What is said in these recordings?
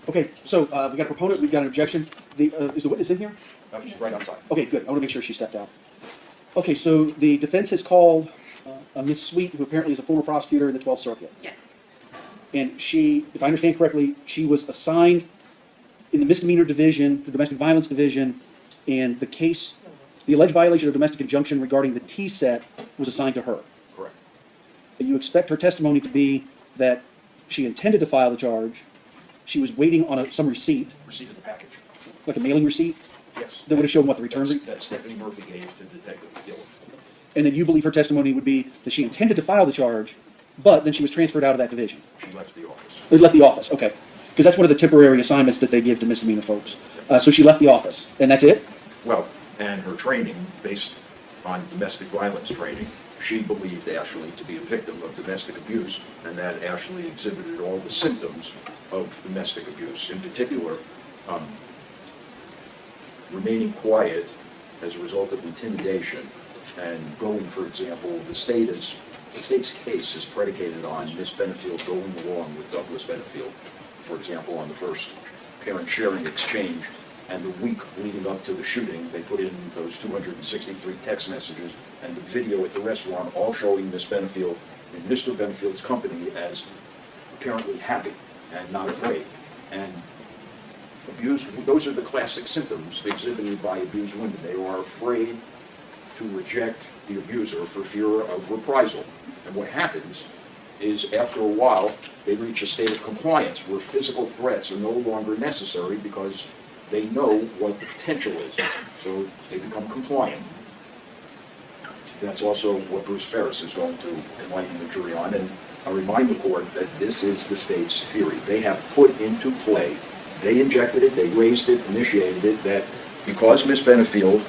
Okay, so we got a proponent, we've got an objection. Is the witness in here? She's right outside. Okay, good. I want to make sure she stepped out. Okay, so the defense has called a Miss Sweet, who apparently is a former prosecutor in the 12th Circuit. Yes. And she, if I understand correctly, she was assigned in the misdemeanor division, the domestic violence division, and the case, the alleged violation of domestic injunction regarding the T-set was assigned to her. Correct. And you expect her testimony to be that she intended to file the charge, she was waiting on some receipt, Receipt of the package. like a mailing receipt, Yes. that would have shown what the return That's, receipt. that Stephanie Murphy gave to Detective Gillen. And then you believe her testimony would be that she intended to file the charge, but then she was transferred out of that division. She left the office. Or left the office, okay. Because that's one of the temporary assignments that they give to misdemeanor folks. So she left the office, and that's it? Well, and her training, based on domestic violence training, she believed Ashley to be a victim of domestic abuse, and that Ashley exhibited all the symptoms of domestic abuse. In particular, remaining quiet as a result of intimidation, and going, for example, the state's case is predicated on Miss Benefield going along with Douglas Benefield. For example, on the first parent-sharing exchange, and the week leading up to the shooting, they put in those 263 text messages and the video at the restaurant, all showing Miss Benefield in Mr. Benefield's company as apparently happy and not afraid. And abused, those are the classic symptoms exhibited by abused women. They are afraid to reject the abuser for fear of reprisal. And what happens is, after a while, they reach a state of compliance where physical threats are no longer necessary because they know what the potential is. So they become compliant. That's also what Bruce Ferris is going to enlighten the jury on. And I remind the court that this is the state's theory. They have put into play, they injected it, they raised it, initiated it, that because Miss Benefield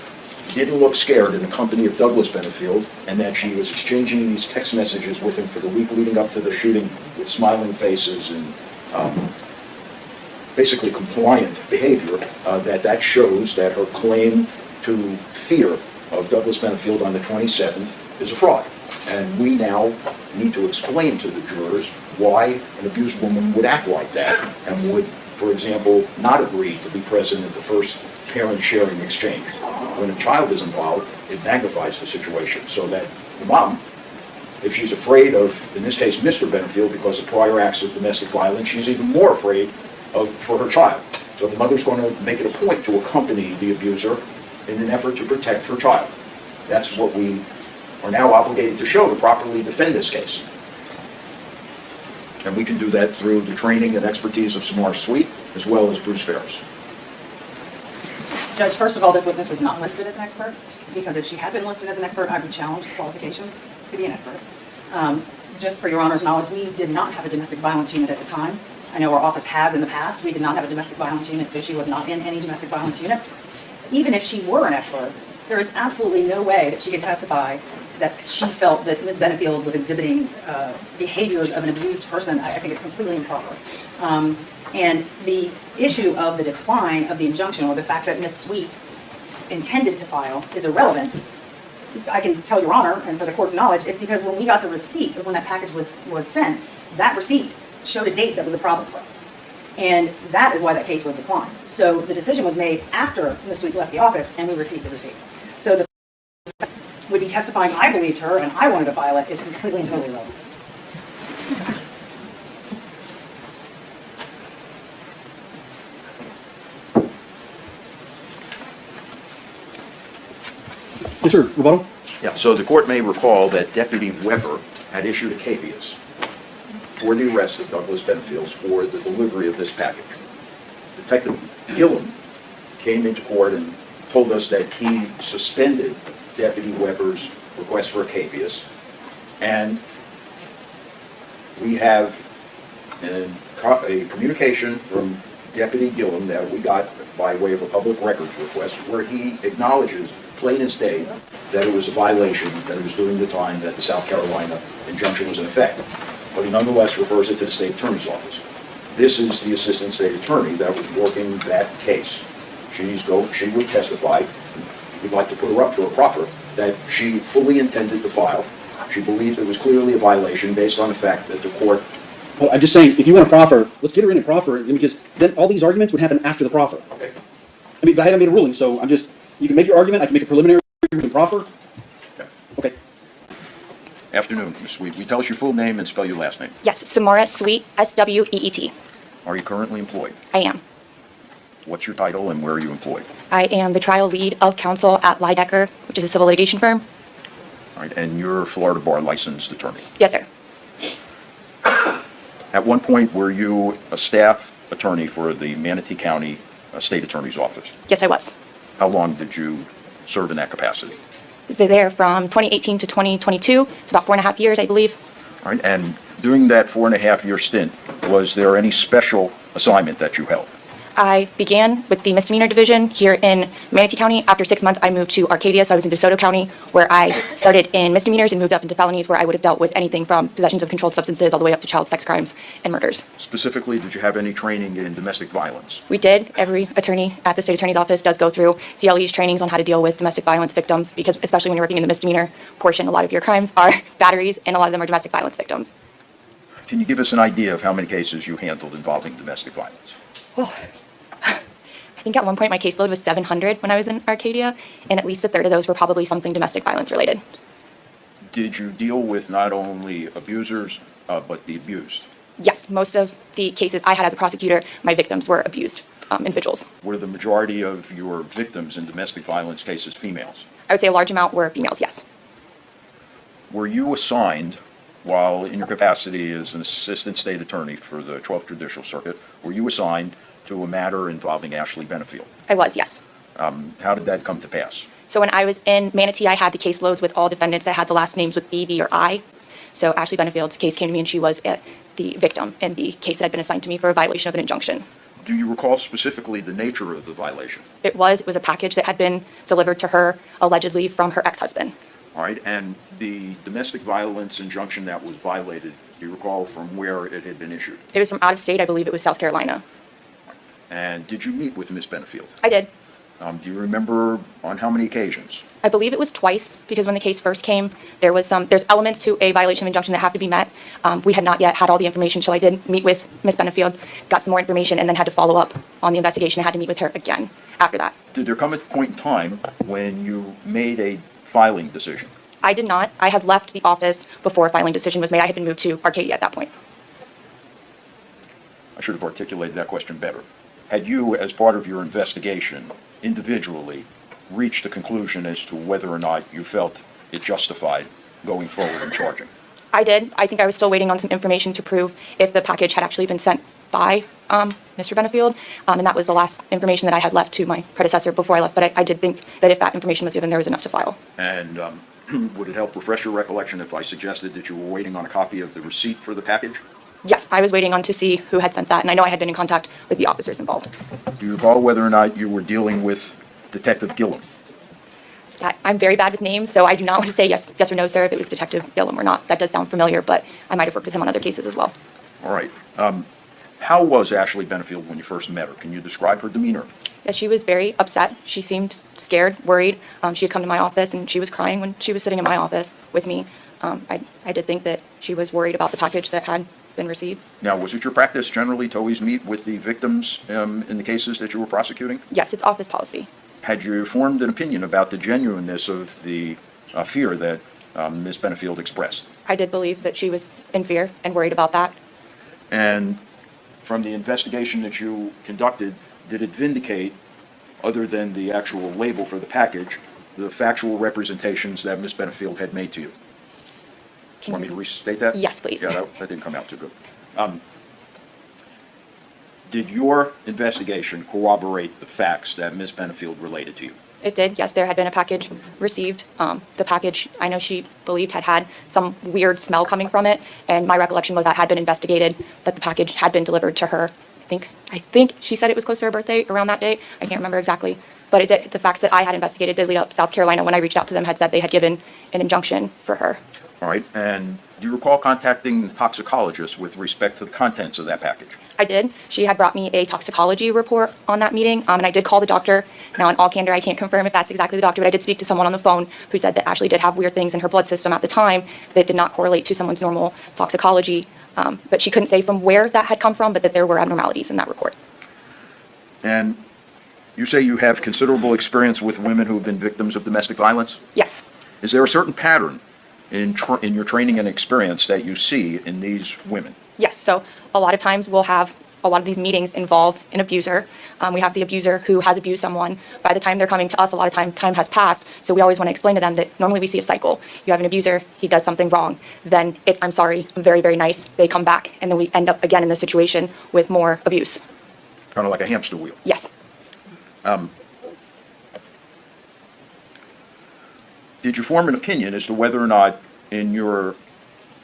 didn't look scared in the company of Douglas Benefield, and that she was exchanging these text messages with him for the week leading up to the shooting with smiling faces and basically compliant behavior, that shows that her claim to fear of Douglas Benefield on the 27th is a fraud. And we now need to explain to the jurors why an abused woman would act like that and would, for example, not agree to be present at the first parent-sharing exchange. When a child is involved, it magnifies the situation, so that the mom, if she's afraid of, in this case, Mr. Benefield, because of prior acts of domestic violence, she's even more afraid for her child. So the mother's going to make it a point to accompany the abuser in an effort to protect her child. That's what we are now obligated to show to properly defend this case. And we can do that through the training and expertise of Samar Sweet, as well as Bruce Ferris. Judge, first of all, this witness was not listed as an expert, because if she had been listed as an expert, I would challenge the qualifications to be an expert. Just for your Honor's knowledge, we did not have a domestic violence unit at the time. I know our office has in the past. We did not have a domestic violence unit, so she was not in any domestic violence unit. Even if she were an expert, there is absolutely no way that she could testify that she felt that Ms. Benefield was exhibiting behaviors of an abused person. I think it's completely improper. And the issue of the decline of the injunction, or the fact that Ms. Sweet intended to file, is irrelevant. I can tell Your Honor, and for the court's knowledge, it's because when we got the receipt of when that package was sent, that receipt showed a date that was a problem for us. And that is why that case was declined. So the decision was made after Ms. Sweet left the office and we received the receipt. So the would be testifying I believed her and I wanted to file it is completely and totally irrelevant. Yes, sir. Rebuttal? Yeah, so the court may recall that Deputy Weber had issued a caveat for the arrest of Douglas Benefield for the delivery of this package. Detective Gillen came into court and told us that he suspended Deputy Weber's request for a caveat, and we have a communication from Deputy Gillen that we got by way of a public records request where he acknowledges, plain as day, that it was a violation, that it was during the time that the South Carolina injunction was in effect. But he nonetheless refers it to the state attorney's office. This is the assistant state attorney that was working that case. She would testify, we'd like to put her up for a proffer, that she fully intended to file. She believed it was clearly a violation based on the fact that the court Well, I'm just saying, if you want to proffer, let's get her in and proffer, because then all these arguments would happen after the proffer. Okay. I mean, but I haven't made a ruling, so I'm just, you can make your argument, I can make a preliminary, you can proffer. Okay. Okay. Afternoon, Ms. Sweet. Will you tell us your full name and spell your last name? Yes, Samara Sweet, S-W-E-E-T. Are you currently employed? I am. What's your title and where are you employed? I am the trial lead of counsel at Lydecker, which is a civil litigation firm. All right, and you're a Florida Bar licensed attorney. Yes, sir. At one point, were you a staff attorney for the Manatee County State Attorney's Office? Yes, I was. How long did you serve in that capacity? I was there from 2018 to 2022. It's about 4.5 years, I believe. All right, and during that 4.5-year stint, was there any special assignment that you held? I began with the misdemeanor division here in Manatee County. After 6 months, I moved to Arcadia, so I was in DeSoto County, where I started in misdemeanors and moved up into felonies, where I would have dealt with anything from possessions of controlled substances all the way up to child sex crimes and murders. Specifically, did you have any training in domestic violence? We did. Every attorney at the state attorney's office does go through CLE's trainings on how to deal with domestic violence victims, because especially when you're working in the misdemeanor portion, a lot of your crimes are batteries, and a lot of them are domestic violence victims. Can you give us an idea of how many cases you handled involving domestic violence? I think at one point my caseload was 700 when I was in Arcadia, and at least a third of those were probably something domestic violence related. Did you deal with not only abusers, but the abused? Yes, most of the cases I had as a prosecutor, my victims were abused individuals. Were the majority of your victims in domestic violence cases females? I would say a large amount were females, yes. Were you assigned, while in your capacity as an assistant state attorney for the 12th Judicial Circuit, were you assigned to a matter involving Ashley Benefield? I was, yes. How did that come to pass? So when I was in Manatee, I had the caseloads with all defendants that had the last names with B, V, or I. So Ashley Benefield's case came to me, and she was the victim in the case that had been assigned to me for a violation of an injunction. Do you recall specifically the nature of the violation? It was a package that had been delivered to her, allegedly from her ex-husband. All right, and the domestic violence injunction that was violated, do you recall from where it had been issued? It was from out of state. I believe it was South Carolina. And did you meet with Ms. Benefield? I did. Do you remember on how many occasions? I believe it was twice, because when the case first came, there's elements to a violation of injunction that have to be met. We had not yet had all the information, so I did meet with Ms. Benefield, got some more information, and then had to follow up on the investigation. I had to meet with her again after that. Did there come a point in time when you made a filing decision? I did not. I had left the office before a filing decision was made. I had been moved to Arcadia at that point. I should have articulated that question better. Had you, as part of your investigation, individually reached a conclusion as to whether or not you felt it justified going forward and charging? I did. I think I was still waiting on some information to prove if the package had actually been sent by Mr. Benefield, and that was the last information that I had left to my predecessor before I left, but I did think that if that information was given, there was enough to file. And would it help refresh your recollection if I suggested that you were waiting on a copy of the receipt for the package? Yes, I was waiting on to see who had sent that, and I know I had been in contact with the officers involved. Do you recall whether or not you were dealing with Detective Gillum? I'm very bad with names, so I do not want to say yes or no, sir, if it was Detective Gillum or not. That does sound familiar, but I might have worked with him on other cases as well. All right. How was Ashley Benefield when you first met her? Can you describe her demeanor? Yeah, she was very upset. She seemed scared, worried. She had come to my office, and she was crying when she was sitting in my office with me. I did think that she was worried about the package that had been received. Now, was it your practice generally to always meet with the victims in the cases that you were prosecuting? Yes, it's office policy. Had you formed an opinion about the genuineness of the fear that Ms. Benefield expressed? I did believe that she was in fear and worried about that. And from the investigation that you conducted, did it vindicate, other than the actual label for the package, the factual representations that Ms. Benefield had made to you? Want me to restate that? Yes, please. Yeah, that didn't come out too good. Did your investigation corroborate the facts that Ms. Benefield related to you? It did, yes. There had been a package received. The package, I know she believed had some weird smell coming from it, and my recollection was that had been investigated, but the package had been delivered to her. I think she said it was close to her birthday around that date. I can't remember exactly. But it did, the facts that I had investigated did lead up. South Carolina, when I reached out to them, had said they had given an injunction for her. All right, and do you recall contacting the toxicologist with respect to the contents of that package? I did. She had brought me a toxicology report on that meeting, and I did call the doctor. Now, in all candor, I can't confirm if that's exactly the doctor, but I did speak to someone on the phone who said that Ashley did have weird things in her blood system at the time that did not correlate to someone's normal toxicology But she couldn't say from where that had come from, but that there were abnormalities in that report. And you say you have considerable experience with women who have been victims of domestic violence? Yes. Is there a certain pattern in your training and experience that you see in these women? Yes, so a lot of times we'll have a lot of these meetings involve an abuser. We have the abuser who has abused someone. By the time they're coming to us, a lot of time has passed. So we always want to explain to them that normally we see a cycle. You have an abuser, he does something wrong. Then it's, I'm sorry, I'm very, very nice. They come back, and then we end up again in the situation with more abuse. Kind of like a hamster wheel. Yes. Did you form an opinion as to whether or not, in your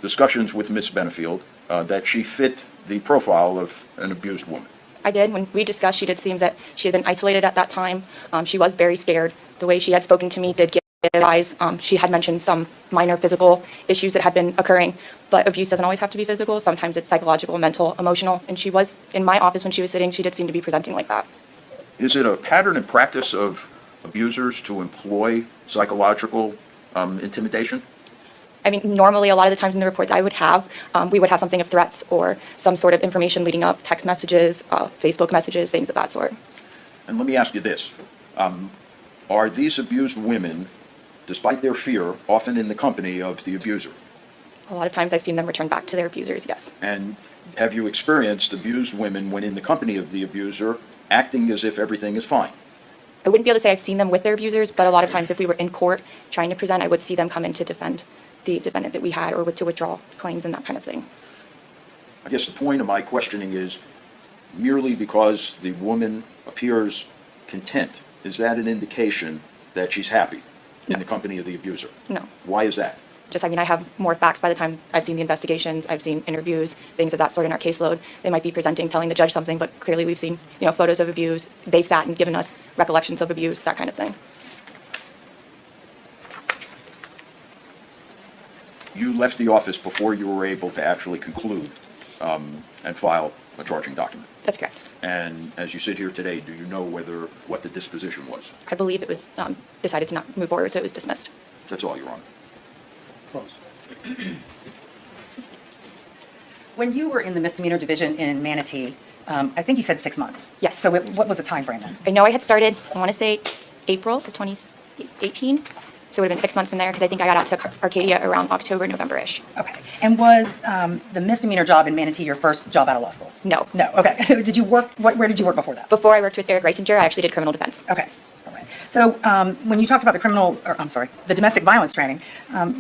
discussions with Miss Benefield, that she fit the profile of an abused woman? I did. When we discussed, she did seem that she had been isolated at that time. She was very scared. The way she had spoken to me did give eyes. She had mentioned some minor physical issues that had been occurring, but abuse doesn't always have to be physical. Sometimes it's psychological, mental, emotional. And she was, in my office when she was sitting, she did seem to be presenting like that. Is it a pattern and practice of abusers to employ psychological intimidation? I mean, normally, a lot of the times in the reports I would have, we would have something of threats or some sort of information leading up, text messages, Facebook messages, things of that sort. And let me ask you this. Are these abused women, despite their fear, often in the company of the abuser? A lot of times I've seen them return back to their abusers, yes. And have you experienced abused women, when in the company of the abuser, acting as if everything is fine? I wouldn't be able to say I've seen them with their abusers, but a lot of times if we were in court trying to present, I would see them come in to defend the defendant that we had or to withdraw claims and that kind of thing. I guess the point of my questioning is, merely because the woman appears content, is that an indication that she's happy in the company of the abuser? No. Why is that? Just, I mean, I have more facts by the time I've seen the investigations, I've seen interviews, things of that sort in our caseload. They might be presenting, telling the judge something, but clearly we've seen, photos of abuse. They've sat and given us recollections of abuse, that kind of thing. You left the office before you were able to actually conclude and file a charging document. That's correct. And as you sit here today, do you know what the disposition was? I believe it was decided to not move forward, so it was dismissed. That's all, Your Honor. Close. When you were in the misdemeanor division in Manatee, I think you said 6 months. Yes. So what was the time frame then? I know I had started, I want to say April of 2018, so it would have been 6 months from there, because I think I got out to Arcadia around October, November-ish. Okay. And was the misdemeanor job in Manatee your first job out of law school? No. No. Okay. Did you work? Where did you work before that? Before I worked with Eric Reisinger, I actually did criminal defense. Okay. All right. So when you talked about the domestic violence training,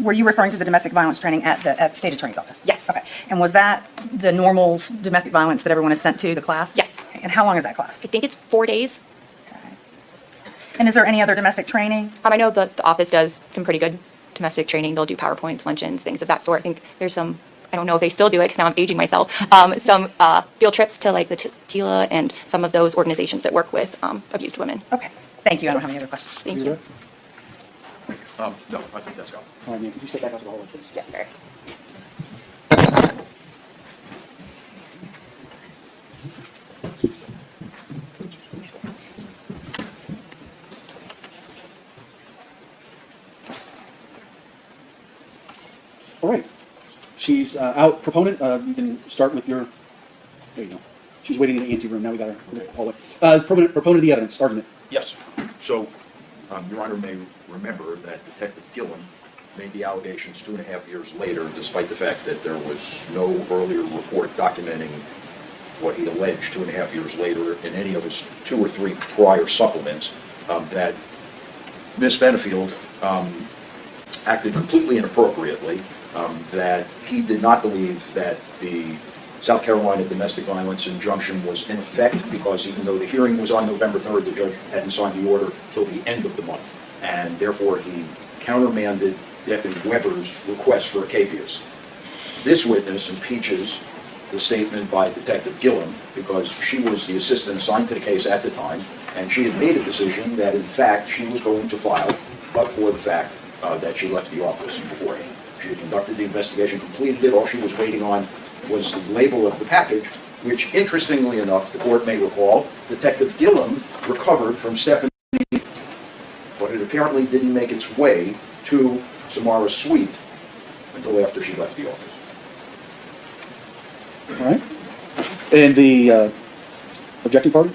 were you referring to the domestic violence training at the state attorney's office? Yes. Okay. And was that the normal domestic violence that everyone is sent to the class? Yes. And how long is that class? I think it's 4 days. And is there any other domestic training? I know the office does some pretty good domestic training. They'll do PowerPoints, luncheons, things of that sort. I think there's some, I don't know if they still do it because now I'm aging myself, some field trips to like the TILA and some of those organizations that work with abused women. Okay. Thank you. I don't have any other questions. Thank You you. good? No, I think that's all. All right, ma'am, could you step back out to the hallway, please? Yes, sir. All right. She's out. Proponent, you can start with your, there you go. She's waiting in the ante room. Now we got her in the hallway. Proponent of the evidence, argument. Yes. So, Your Honor may remember that Detective Gillen made the allegations 2.5 years later, despite the fact that there was no earlier report documenting what he alleged 2.5 years later in any of his 2 or 3 prior supplements, that Miss Benefield acted completely inappropriately, that he did not believe that the South Carolina domestic violence injunction was in effect, because even though the hearing was on November 3rd, the judge hadn't signed the order till the end of the month, and therefore he countermanded Deputy Weber's request for a capias. This witness impeaches the statement by Detective Gillen because she was the assistant assigned to the case at the time, and she had made a decision that in fact she was going to file, but for the fact that she left the office beforehand. She had conducted the investigation, completed it. All she was waiting on was the label of the package, which, interestingly enough, the court may recall, Detective Gillen recovered from Stephanie, but it apparently didn't make its way to Samara's suite until after she left the office. All right. And the objecting party?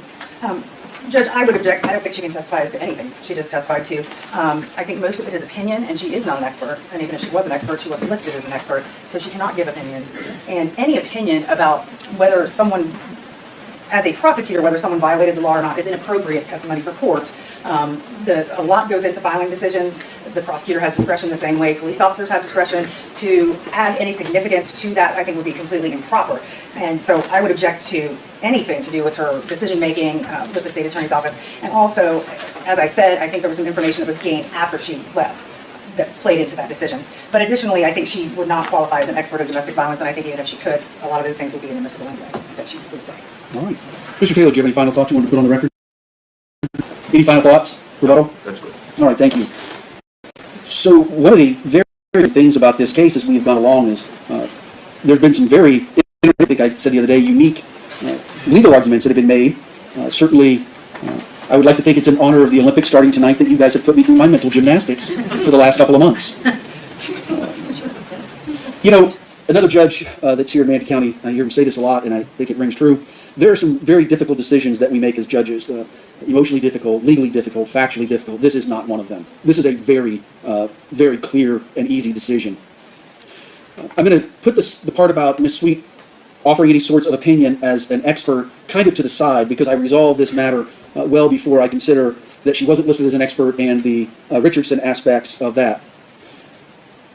Judge, I would object. I don't think she can testify as to anything she just testified to. I think most of it is opinion, and she is not an expert. And even if she was an expert, she wasn't listed as an expert, so she cannot give opinions. And any opinion about whether someone, as a prosecutor, whether someone violated the law or not is inappropriate testimony for court. A lot goes into filing decisions. The prosecutor has discretion the same way police officers have discretion. To add any significance to that, I think would be completely improper. And so I would object to anything to do with her decision-making with the state attorney's office. And also, as I said, I think there was some information that was gained after she left that played into that decision. But additionally, I think she would not qualify as an expert of domestic violence, and I think even if she could, a lot of those things would be inadmissible anyway, that she would say. All right. Mr. Taylor, do you have any final thoughts you want to put on the record? Any final thoughts? Rebuttal? That's good. All right, thank you. So one of the very good things about this case as we've gone along is there's been some very, I think I said the other day, unique legal arguments that have been made. Certainly, I would like to think it's in honor of the Olympics starting tonight that you guys have put me through my mental gymnastics for the last couple of months. You know, another judge that's here in Manatee County, I hear him say this a lot, and I think it rings true. There are some very difficult decisions that we make as judges, emotionally difficult, legally difficult, factually difficult. This is not one of them. This is a very, very clear and easy decision. I'm going to put the part about Ms. Sweet offering any sorts of opinion as an expert kind of to the side because I resolved this matter well before I consider that she wasn't listed as an expert and the Richardson aspects of that.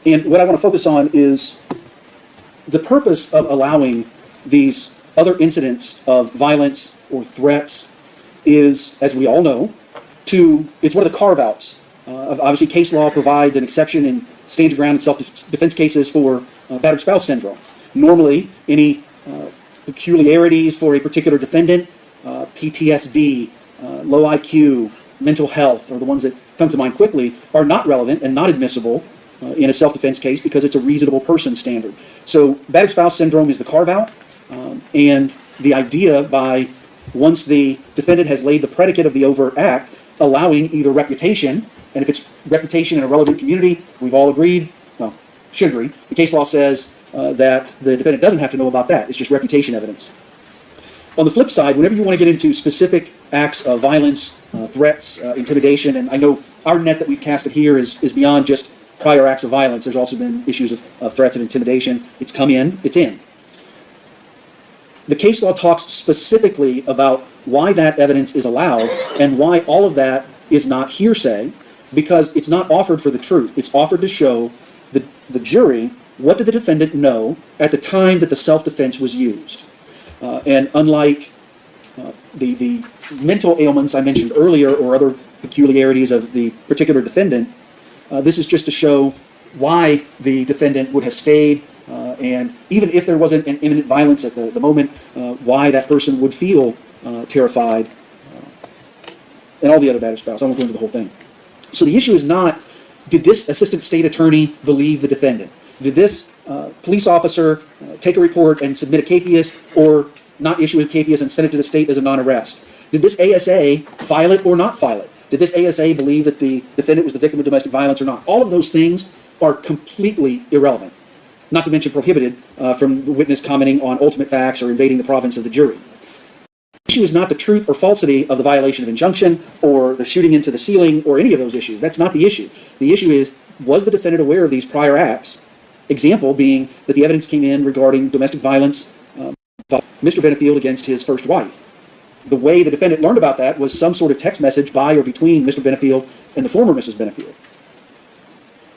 And what I want to focus on is the purpose of allowing these other incidents of violence or threats is, as we all know, it's one of the carve-outs. Obviously, case law provides an exception in stand your ground and self-defense cases for battered spouse syndrome. Normally, any peculiarities for a particular defendant, PTSD, low IQ, mental health, are the ones that come to mind quickly, are not relevant and not admissible in a self-defense case because it's a reasonable person standard. So battered spouse syndrome is the carve-out, and the idea by once the defendant has laid the predicate of the overt act, allowing either reputation, and if it's reputation in a relevant community, we've all agreed, well, should agree, the case law says that the defendant doesn't have to know about that. It's just reputation evidence. On the flip side, whenever you want to get into specific acts of violence, threats, intimidation, and I know our net that we've casted here is beyond just prior acts of violence. There's also been issues of threats and intimidation. It's come in, it's in. The case law talks specifically about why that evidence is allowed and why all of that is not hearsay, because it's not offered for the truth. It's offered to show the jury what did the defendant know at the time that the self-defense was used. And unlike the mental ailments I mentioned earlier or other peculiarities of the particular defendant, this is just to show why the defendant would have stayed, and even if there wasn't an imminent violence at the moment, why that person would feel terrified, and all the other battered spouse. I won't go into the whole thing. So the issue is not, did this assistant state attorney believe the defendant? Did this police officer take a report and submit a capias or not issue a capias and send it to the state as a non-arrest? Did this ASA file it or not file it? Did this ASA believe that the defendant was the victim of domestic violence or not? All of those things are completely irrelevant, not to mention prohibited from the witness commenting on ultimate facts or invading the province of the jury. The issue is not the truth or falsity of the violation of injunction or the shooting into the ceiling or any of those issues. That's not the issue. The issue is, was the defendant aware of these prior acts? Example being that the evidence came in regarding domestic violence by Mr. Benefield against his first wife. The way the defendant learned about that was some sort of text message by or between Mr. Benefield and the former Mrs. Benefield.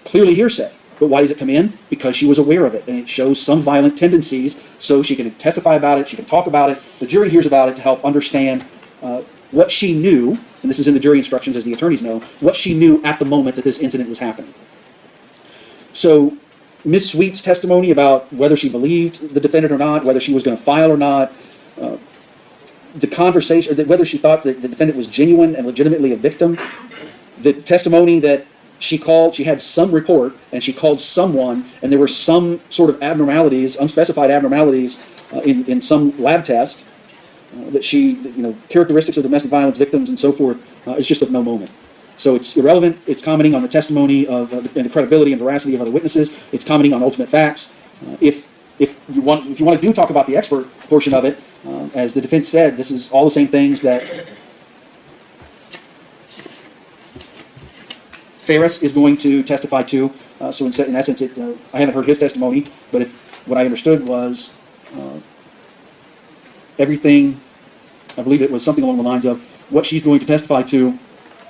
Clearly hearsay. But why does it come in? Because she was aware of it, and it shows some violent tendencies, so she can testify about it, she can talk about it, the jury hears about it to help understand what she knew, and this is in the jury instructions as the attorneys know, what she knew at the moment that this incident was happening. So Ms. Sweet's testimony about whether she believed the defendant or not, whether she was going to file or not, the conversation, whether she thought that the defendant was genuine and legitimately a victim, the testimony that she had some report, and she called someone, and there were some sort of abnormalities, unspecified abnormalities in some lab test that characteristics of domestic violence victims and so forth, is just of no moment. So it's irrelevant. It's commenting on the testimony and the credibility and veracity of other witnesses. It's commenting on ultimate facts. If if you want to talk about the expert portion of it, as the defense said, this is all the same things that Ferris is going to testify to. So in essence, I haven't heard his testimony, but what I understood was everything, I believe it was something along the lines of what she's going to testify to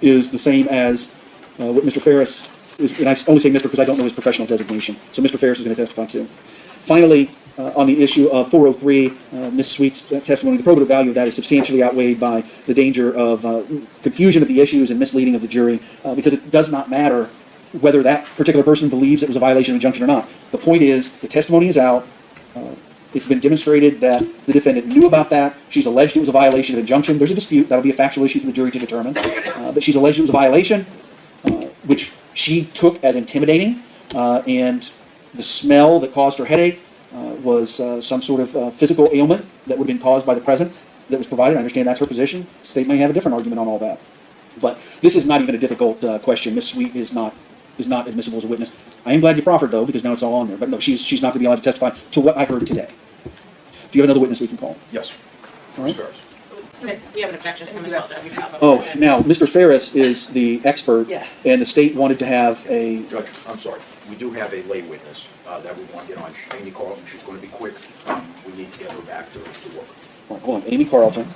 is the same as what Mr. Ferris is, and I only say Mr. because I don't know his professional designation. So Mr. Ferris is going to testify to. Finally, on the issue of 403, Ms. Sweet's testimony, the probative value of that is substantially outweighed by the danger of confusion of the issues and misleading of the jury, because it does not matter whether that particular person believes it was a violation of injunction or not. The point is, the testimony is out. It's been demonstrated that the defendant knew about that. She's alleged it was a violation of injunction. There's a dispute. That'll be a factual issue for the jury to determine. But she's alleged it was a violation, which she took as intimidating, and the smell that caused her headache was some sort of physical ailment that would have been caused by the present that was provided. I understand that's her position. The state may have a different argument on all that. But this is not even a difficult question. Ms. Sweet is not admissible as a witness. I am glad you proffered, though, because now it's all on there. But no, she's not going to be allowed to testify to what I heard today. Do you have another witness we can call? Yes. All right. Ferris. We have an objection to him as well, Judge. Oh, now, Mr. Ferris is the expert. Yes. And the state wanted to have a... Judge, I'm sorry. We do have a lay witness that we want to get on. Amy Carlton. She's going to be quick. We need to get her back to work. Hold on, Amy Carlton.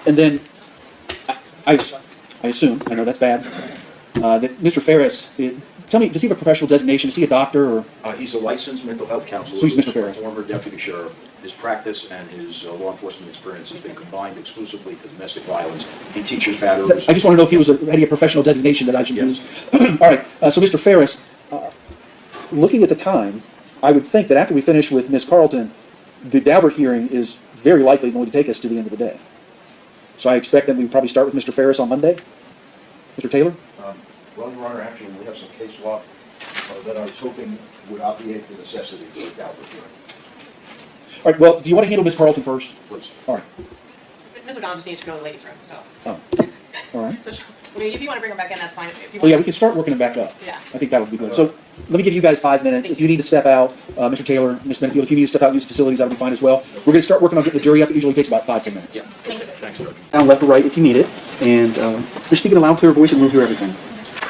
And then, I assume, I know that's bad, that Mr. Ferris, tell me, does he have a professional designation? Is he a doctor or? He's a licensed mental health counselor. So he's Mr. Ferris. Former deputy sheriff. His practice and his law enforcement experience has been combined exclusively to domestic violence. He teaches matters. I just want to know if he had a professional designation that I should use. All right, so Mr. Ferris, looking at the time, I would think that after we finish with Ms. Carlton, the Daubert hearing is very likely going to take us to the end of the day. So I expect that we probably start with Mr. Ferris on Monday. Mr. Taylor? Well, Your Honor, actually, we have some case law that I was hoping would obviate the necessity for a Daubert hearing. All right, well, do you want to handle Ms. Carlton first? Please. All right. Mr. O'Donnell just needs to go to the ladies' room, so. Oh, all right. I mean, if you want to bring her back in, that's fine. If you Well, yeah, want- we can start working it back up. Yeah. I think that would be good. So let me give you guys 5 minutes. If you need to step out, Mr. Taylor, Ms. Benefield, if you need to step out and use the facilities, that would be fine as well. We're going to start working on getting the jury up. It usually takes about 5-10 minutes. Yeah. Thanks, Judge. Down left or right if you need it. And just speak in a loud, clear voice and we'll hear everything.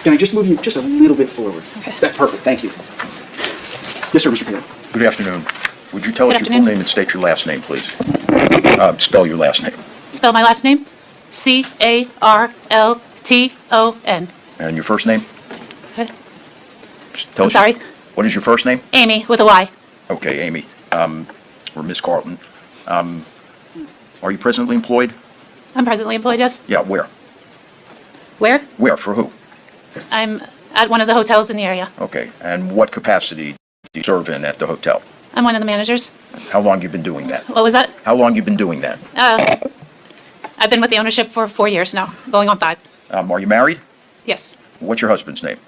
Can I just move you just a little bit forward? Okay. That's perfect. Thank you. Yes, sir, Mr. Taylor. Good afternoon. Would you tell us Good your full afternoon. name and state your last name, please? Spell your last name. Spell my last name. Carlton. And your first name? Okay. Just tell I'm us- sorry? What is your first name? Amy with a Y. Okay, Amy. Or Miss Carlton. Are you presently employed? I'm presently employed, yes. Yeah, where? Where? Where, for who? I'm at one of the hotels in the area. Okay, and what capacity do you serve in at the hotel? I'm one of the managers. How long you been doing that? What was that? How long you been doing that? I've been with the ownership for 4 years now, going on 5. Are you married? Yes. What's your husband's name?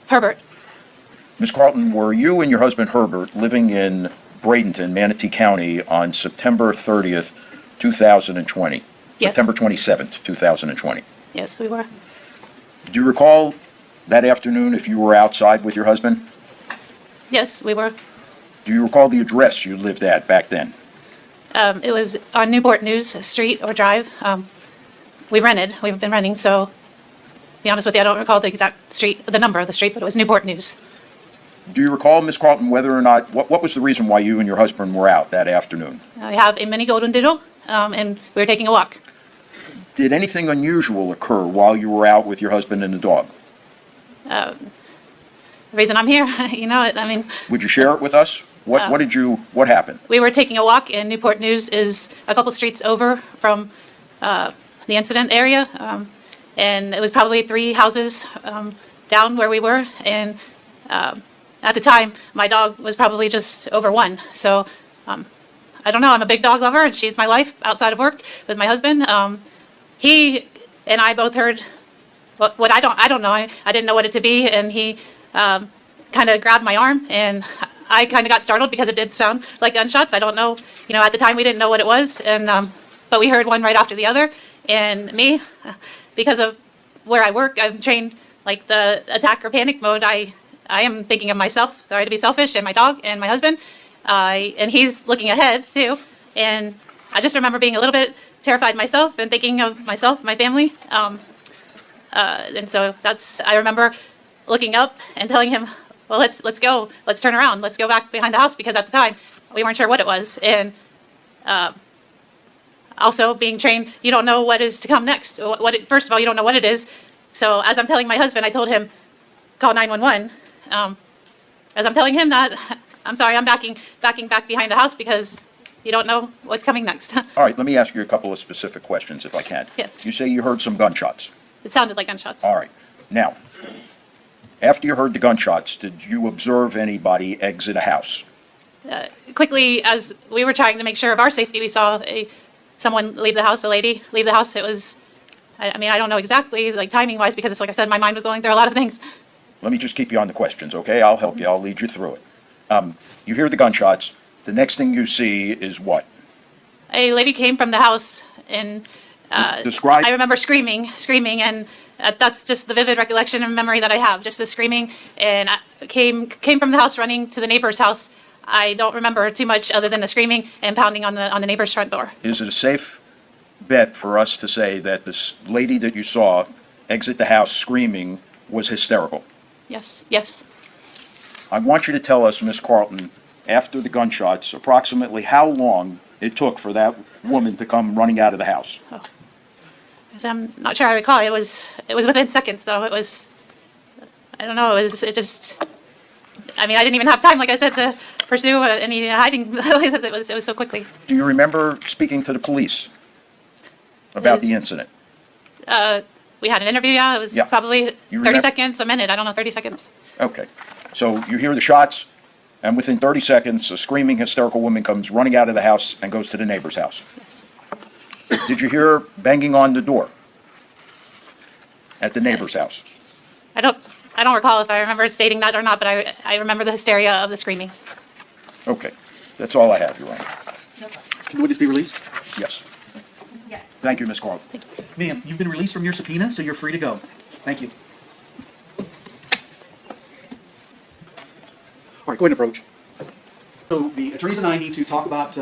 Herbert. Miss Carlton, were you and your husband Herbert living in Bradenton, Manatee County on September 30th, 2020? Yes. September 27th, 2020. Yes, we were. Do you recall that afternoon if you were outside with your husband? Yes, we were. Do you recall the address you lived at back then? It was on Newport News Street or Drive. We've been renting, so to be honest with you, I don't recall the exact street, the number of the street, but it was Newport News. Do you recall, Miss Carlton, whether or not, what was the reason why you and your husband were out that afternoon? I have a mini golden doodle, and we were taking a walk. Did anything unusual occur while you were out with your husband and the dog? The reason I'm here, you know it, I mean, Would you share it with us? What what happened? we were taking a walk, and Newport News is a couple streets over from the incident area, and it was probably 3 houses down where we were, and at the time, my dog was probably just over 1, so I don't know, I'm a big dog lover, and she's my life outside of work with my husband. He and I both heard what I don't know, I didn't know what it to be, and he kind of grabbed my arm, and I kind of got startled because it did sound like gunshots. I don't know, you know, at the time we didn't know what it was, and but we heard one right after the other, and me, because of where I work, I'm trained like the attack or panic mode. I am thinking of myself, sorry to be selfish, and my dog and my husband, And he's looking ahead too. And I just remember being a little bit terrified myself and thinking of myself, my family. And so I remember looking up and telling him, well, let's go, let's turn around, let's go back behind the house, because at the time we weren't sure what it was. And also being trained, you don't know what is to come next. First of all, you don't know what it is. So as I'm telling my husband, I told him, call 911. As I'm telling him that, I'm sorry, I'm backing back behind the house because you don't know what's coming next. All right, let me ask you a couple of specific questions, if I can. Yes. You say you heard some gunshots. It sounded like gunshots. All right. Now, after you heard the gunshots, did you observe anybody exit a house? Quickly, as we were trying to make sure of our safety, we saw someone leave the house, a lady leave the house. It was, I mean, I don't know exactly, like timing-wise, because like I said, my mind was going through a lot of things. Let me just keep you on the questions, okay? I'll help you. I'll lead you through it. You hear the gunshots. The next thing you see is what? A lady came from the house and Describe. I remember screaming, and that's just the vivid recollection and memory that I have, just the screaming. And I came from the house running to the neighbor's house. I don't remember too much other than the screaming and pounding on the neighbor's front door. Is it a safe bet for us to say that this lady that you saw exit the house screaming was hysterical? Yes, yes. I want you to tell us, Miss Carlton, after the gunshots, approximately how long it took for that woman to come running out of the house. So I'm not sure I recall. It was within seconds, though. It was, I don't know. It just. I mean, I didn't even have time, like I said, to pursue any hiding places. It was so quickly. Do you remember speaking to the police about the Yes. incident? We had an interview. Yeah, it was Yeah. probably You 30 remember- seconds, a minute. I don't know, 30 seconds. Okay. So you hear the shots, and within 30 seconds, a screaming, hysterical woman comes running out of the house and goes to the neighbor's house. Yes. Did you hear banging on the door at the neighbor's house? I don't recall if I remember stating that or not, but I remember the hysteria of the screaming. Okay. That's all I have, Your Honor. Can the witness be released? Yes. Yes. Thank you, Ms. Carlton. Ma'am, you've been released from your subpoena, so you're free to go. Thank you. All right, go ahead and approach. So the attorneys and I need to talk about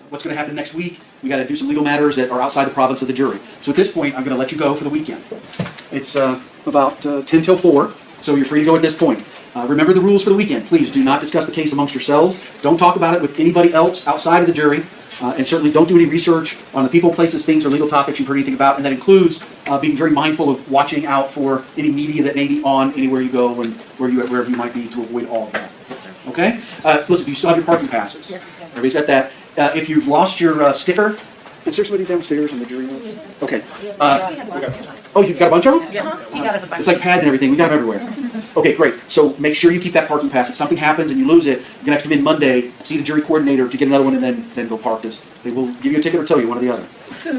what's going to happen next week. We got to do some legal matters that are outside the province of the jury. So at this point, I'm going to let you go for the weekend. It's about 10 till 4, so you're free to go at this point. Remember the rules for the weekend. Please do not discuss the case amongst yourselves. Don't talk about it with anybody else outside of the jury. And certainly don't do any research on the people, places, things, or legal topics you've heard anything about. And that includes being very mindful of watching out for any media that may be on anywhere you go and wherever you might be to avoid all of that. Okay? Listen, do you still have your parking passes? Yes. Everybody's got that. If you've lost your sticker, is there somebody downstairs in the jury room? Okay. Oh, you've got a bunch of them? Yes, he got us a bunch. It's like pads and everything. We got them everywhere. Okay, great. So make sure you keep that parking pass. If something happens and you lose it, you're going to have to come in Monday, see the jury coordinator to get another one, and then go park this. They will give you a ticket or tell you one or the other.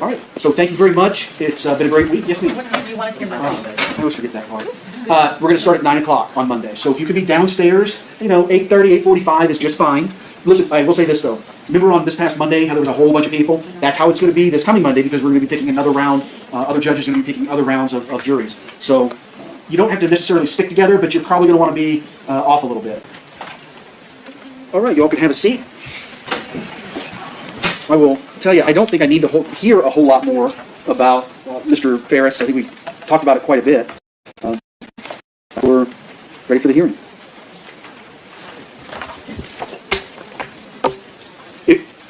All right. So thank you very much. It's been a great week. Yes, ma'am. What time do you want us to get Monday? I always forget that part. We're going to start at 9 o'clock on Monday. So if you could be downstairs, 8:30, 8:45 is just fine. Listen, I will say this, though. Remember on this past Monday how there was a whole bunch of people? That's how it's going to be this coming Monday because we're going to be picking another round. Other judges are going to be picking other rounds of juries. So you don't have to necessarily stick together, but you're probably going to want to be off a little bit. All right, you all can have a seat. I will tell you, I don't think I need to hear a whole lot more about Mr. Ferris. I think we've talked about it quite a bit. We're ready for the hearing.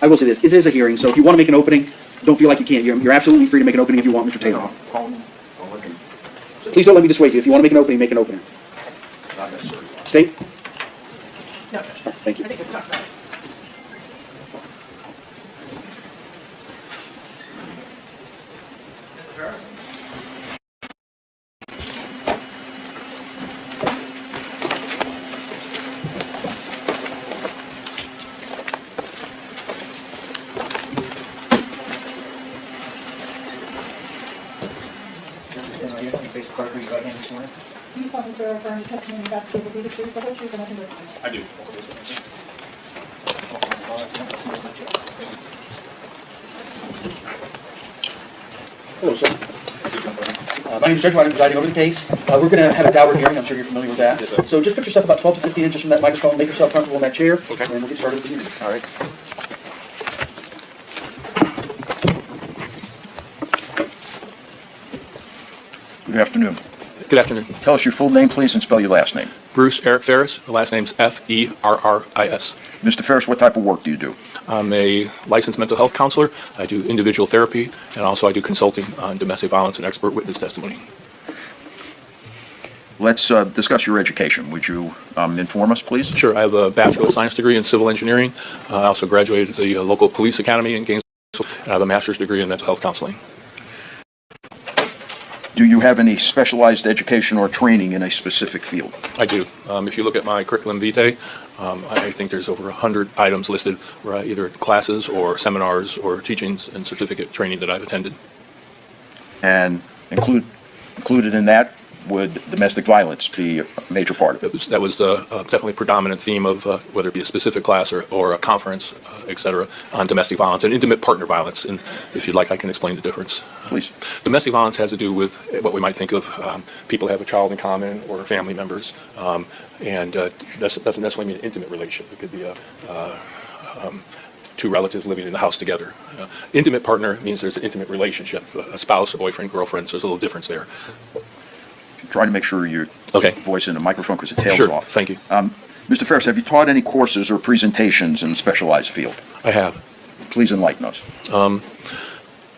I will say this, it is a hearing, so if you want to make an opening, don't feel like you can't. You're absolutely free to make an opening if you want, Mr. Taylor. Please don't let me dissuade you. If you want to make an opening, make an opening. Not necessarily. State? No, Thank you. I think we've talked about it. Do you solemnly swear or affirm the testimony you're about to give will be the truth, the whole truth, and nothing but the truth? I do. Hello, sir. My name is Judge White. I'm presiding over the case. We're going to have a Daubert hearing. I'm sure you're familiar with that. Yes, sir. So just put yourself about 12 to 15 inches from that microphone. Make yourself comfortable in that chair. Okay. And we'll get started with the hearing. All right. Good afternoon. Good afternoon. Tell us your full name, please, and spell your last name. Bruce Eric Ferris. The last name's Ferris. Mr. Ferris, what type of work do you do? I'm a licensed mental health counselor. I do individual therapy, and also I do consulting on domestic violence and expert witness testimony. Let's discuss your education. Would you inform us, please? Sure. I have a Bachelor of Science degree in civil engineering. I also graduated the local police academy in Gainesville, and I have a master's degree in mental health counseling. Do you have any specialized education or training in a specific field? I do. If you look at my curriculum vitae, I think there's over 100 items listed, where either classes or seminars or teachings and certificate training that I've attended. And included in that, would domestic violence be a major part of it? That was the definitely predominant theme of whether it be a specific class or a conference, et cetera, on domestic violence and intimate partner violence. And if you'd like, I can explain the difference. Please. Domestic violence has to do with what we might think of people who have a child in common or family members, and that doesn't necessarily mean an intimate relationship. It could be two relatives living in the house together. Intimate partner means there's an intimate relationship, a spouse, a boyfriend, girlfriend. So there's a little difference there. Try to make sure your Okay. voice in the microphone because it tails Sure. off. Thank you. Mr. Ferris, have you taught any courses or presentations in a specialized field? I have. Please enlighten us.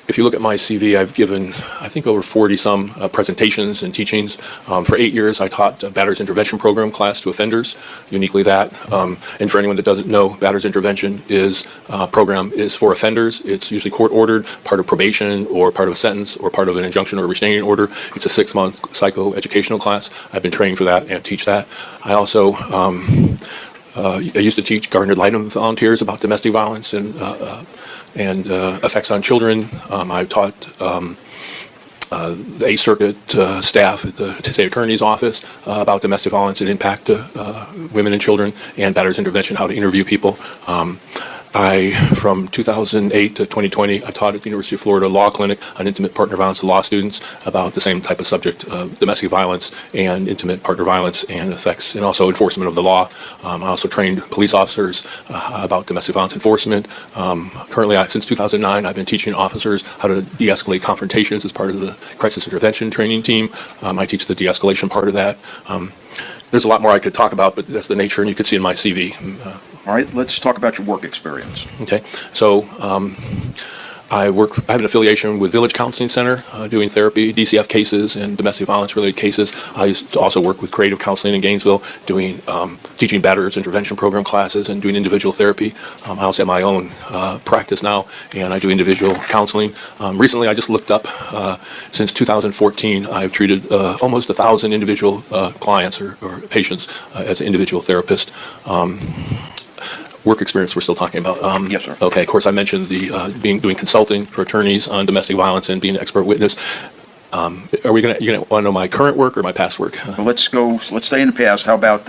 If you look at my CV, I've given, I think, over 40-some presentations and teachings. For 8 years, I taught a batter's intervention program class to offenders, uniquely that. And for anyone that doesn't know, batter's intervention program is for offenders. It's usually court-ordered, part of probation or part of a sentence or part of an injunction or restraining order. It's a 6-month psychoeducational class. I've been training for that and teach that. I also I used to teach Gardner Lightham volunteers about domestic violence and effects on children. I taught the Eighth Circuit staff at the state attorney's office about domestic violence and impact to women and children, and batter's intervention, how to interview people. From 2008 to 2020, I taught at the University of Florida Law Clinic on intimate partner violence to law students about the same type of subject, domestic violence and intimate partner violence and effects, and also enforcement of the law. I also trained police officers about domestic violence enforcement. Currently, since 2009, I've been teaching officers how to de-escalate confrontations as part of the crisis intervention training team. I teach the de-escalation part of that. There's a lot more I could talk about, but that's the nature, and you can see in my CV. All right, let's talk about your work experience. Okay, so I have an affiliation with Village Counseling Center, doing therapy, DCF cases, and domestic violence-related cases. I used to also work with Creative Counseling in Gainesville, doing teaching batter's intervention program classes and doing individual therapy. I also have my own practice now, and I do individual counseling. Recently, I just looked up, since 2014, I've treated almost 1,000 individual clients or patients as an individual therapist. Work experience we're still talking about. Yes, sir. Okay, of course, I mentioned the doing consulting for attorneys on domestic violence and being an expert witness. Are we you gonna want to know my current work or my past work? Well, let's stay in the past. How about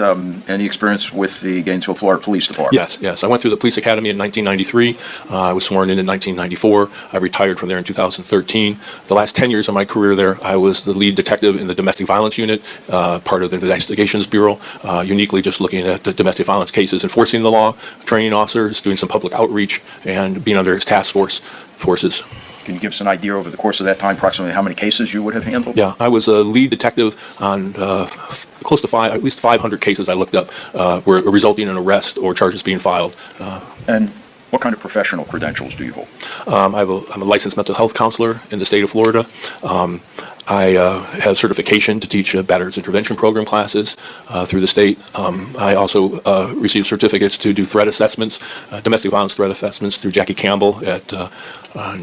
any experience with the Gainesville, Florida Police Department? Yes. I went through the police academy in 1993. I was sworn in 1994. I retired from there in 2013. The last 10 years of my career there, I was the lead detective in the domestic violence unit, part of the investigations bureau, uniquely just looking at the domestic violence cases, enforcing the law, training officers, doing some public outreach, and being under his task forces. Can you give us an idea over the course of that time, approximately how many cases you would have handled? Yeah, I was a lead detective on close to at least 500 cases I looked up, were resulting in arrest or charges being filed. And what kind of professional credentials do you hold? I'm a licensed mental health counselor in the state of Florida. I have certification to teach batter's intervention program classes through the state. I also received certificates to do threat assessments, domestic violence threat assessments through Jackie Campbell at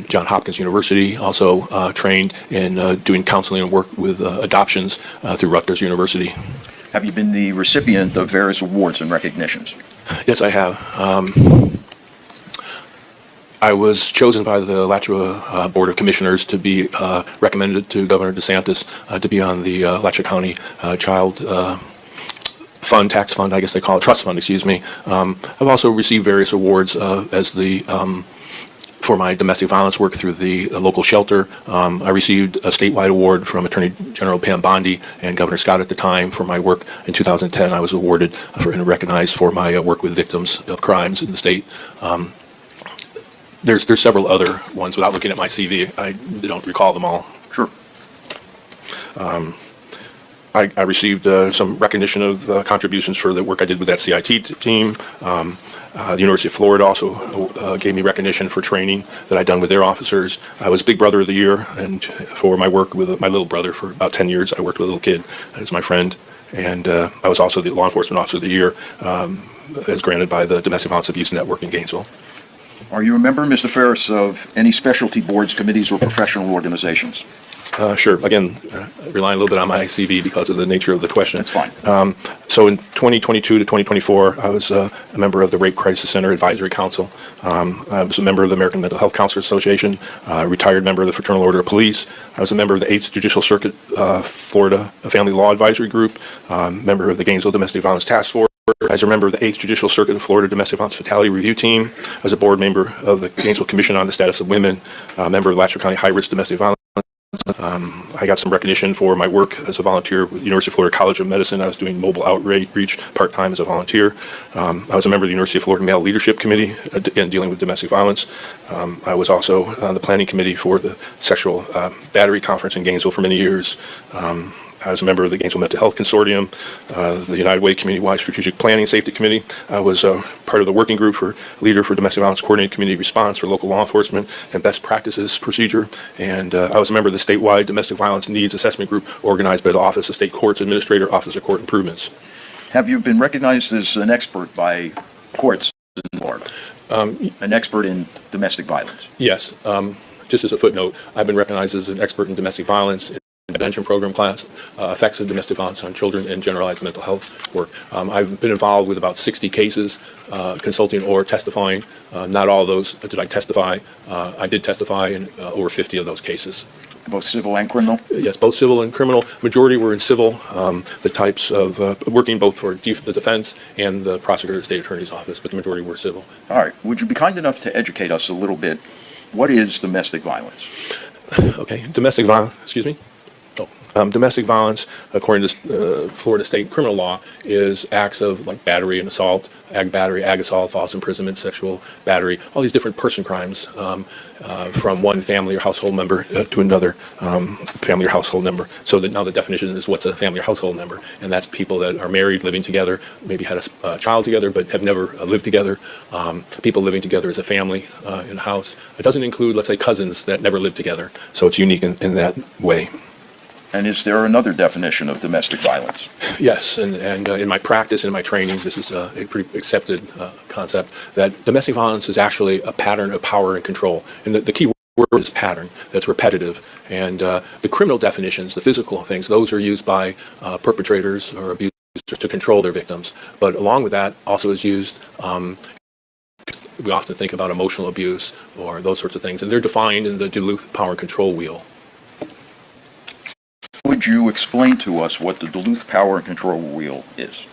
Johns Hopkins University. Also trained in doing counseling and work with adoptions through Rutgers University. Have you been the recipient of various awards and recognitions? Yes, I have. I was chosen by the Alachua Board of Commissioners to be recommended to Governor DeSantis to be on the Alachua County Child Tax Fund, I guess they call it, Trust Fund, excuse me. I've also received various awards as the for my domestic violence work through the local shelter. I received a statewide award from Attorney General Pam Bondi and Governor Scott at the time for my work. In 2010, I was awarded and recognized for my work with victims of crimes in the state. There's several other ones. Without looking at my CV, I don't recall them all. Sure. I received some recognition of contributions for the work I did with that CIT team. The University of Florida also gave me recognition for training that I'd done with their officers. I was Big Brother of the Year, and for my work with my little brother for about 10 years, I worked with a little kid as my friend. And I was also the Law Enforcement Officer of the Year, as granted by the Domestic Violence Abuse Network in Gainesville. Are you a member, Mr. Ferris, of any specialty boards, committees, or professional organizations? Sure. Again, relying a little bit on my CV because of the nature of the question. That's fine. So in 2022 to 2024, I was a member of the Rape Crisis Center Advisory Council. I was a member of the American Mental Health Counselors Association, a retired member of the Fraternal Order of Police. I was a member of the 8th Judicial Circuit Florida Family Law Advisory Group, member of the Gainesville Domestic Violence Task Force. As a member of the 8th Judicial Circuit of Florida Domestic Violence Fatality Review Team, as a board member of the Gainesville Commission on the Status of Women, a member of Alachua County High Risk Domestic Violence. I got some recognition for my work as a volunteer with the University of Florida College of Medicine. I was doing mobile outreach part-time as a volunteer. I was a member of the University of Florida Male Leadership Committee, again, dealing with domestic violence. I was also on the planning committee for the Sexual Battery Conference in Gainesville for many years. I was a member of the Gainesville Mental Health Consortium, the United Way Community-Wide Strategic Planning and Safety Committee. I was part of the working group for leader for domestic violence coordinated community response for local law enforcement and best practices procedure. And I was a member of the statewide domestic violence needs assessment group organized by the Office of State Courts Administrator, Office of Court Improvements. Have you been recognized as an expert by courts in Florida? An expert in domestic violence? Yes. Just as a footnote, I've been recognized as an expert in domestic violence intervention program class, effects of domestic violence on children, and generalized mental health work. I've been involved with about 60 cases, consulting or testifying. Not all of those did I testify. I did testify in over 50 of those cases. Both civil and criminal? Yes, both civil and criminal. Majority were in civil, the types of working both for the defense and the prosecutor, state attorney's office, but the majority were civil. All right. Would you be kind enough to educate us a little bit? What is domestic violence? Okay, domestic violence, excuse me? Domestic violence, according to Florida state criminal law, is acts of like battery and assault, ag battery, ag assault, false imprisonment, sexual battery, all these different person crimes from one family or household member to another family or household member. So that now the definition is what's a family or household member, and that's people that are married, living together, maybe had a child together, but have never lived together. People living together as a family in a house. It doesn't include, let's say, cousins that never lived together. So it's unique in that way. And is there another definition of domestic violence? Yes, and in my practice, in my training, this is a pretty accepted concept, that domestic violence is actually a pattern of power and control. And the key word is pattern, that's repetitive. And the criminal definitions, the physical things, those are used by perpetrators or abusers to control their victims. But along with that also is used, we often think about emotional abuse or those sorts of things, and they're defined in the Duluth Power and Control Wheel. Would you explain to us what the Duluth Power and Control Wheel is?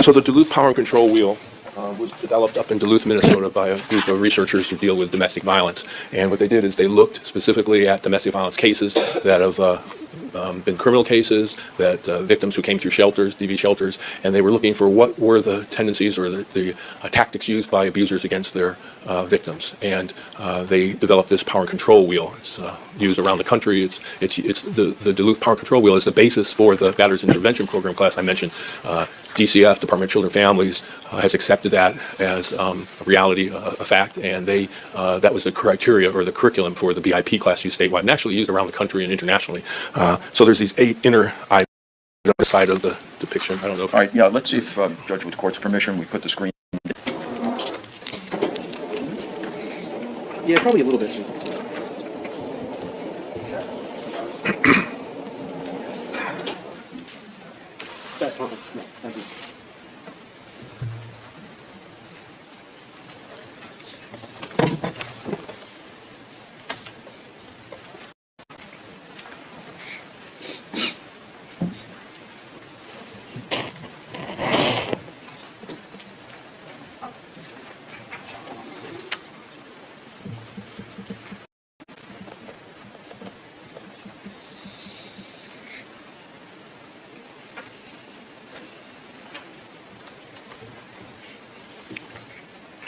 So the Duluth Power and Control Wheel was developed up in Duluth, Minnesota by a group of researchers who deal with domestic violence. And what they did is they looked specifically at domestic violence cases that have been criminal cases, that victims who came through shelters, DV shelters, and they were looking for what were the tendencies or the tactics used by abusers against their victims. And they developed this power and control wheel. It's used around the country. It's the Duluth Power and Control Wheel is the basis for the Batterers Intervention Program class I mentioned. DCF, Department of Children and Families, has accepted that as a reality, a fact, and that was the criteria or the curriculum for the BIP class used statewide and actually used around the country and internationally. So there's these 8 inner items on the side of the depiction. I don't know if... All right, yeah, let's see if, Judge, with the court's permission, we put the screen. Yeah, probably a little bit. So you can see. That's fine. No, thank you.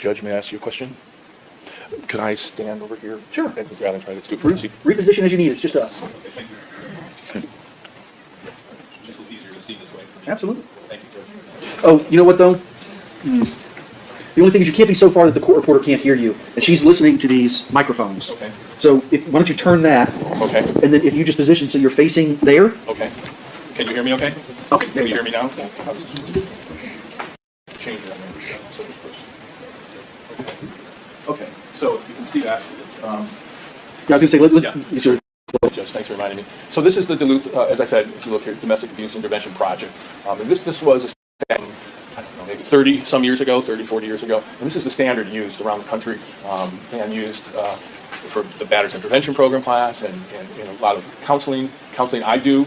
Judge, may I ask you a question? Could I stand over here? Sure. Rather than try to do proceed. Reposition as you need, it's just us. Okay, thank you. Just a little easier to see this way. Absolutely. Thank you, Judge. Oh, you know what, though? The only thing is you can't be so far that the court reporter can't hear you, and she's listening to these microphones. Okay. So why don't you turn that, Okay. and then if you just position so you're facing there? Okay. Can you hear me okay? Okay, Can there you you hear go. me now? Change that. So just push. Okay. Okay. So you can see that. Yeah, I was going to say, Yeah. these are- Judge, thanks for reminding me. So this is the Duluth, as I said, if you look here, Domestic Abuse Intervention Project. And this was, I don't know, maybe 30 some years ago, 30, 40 years ago. And this is the standard used around the country and used for the Batter's Intervention Program class and a lot of counseling I do.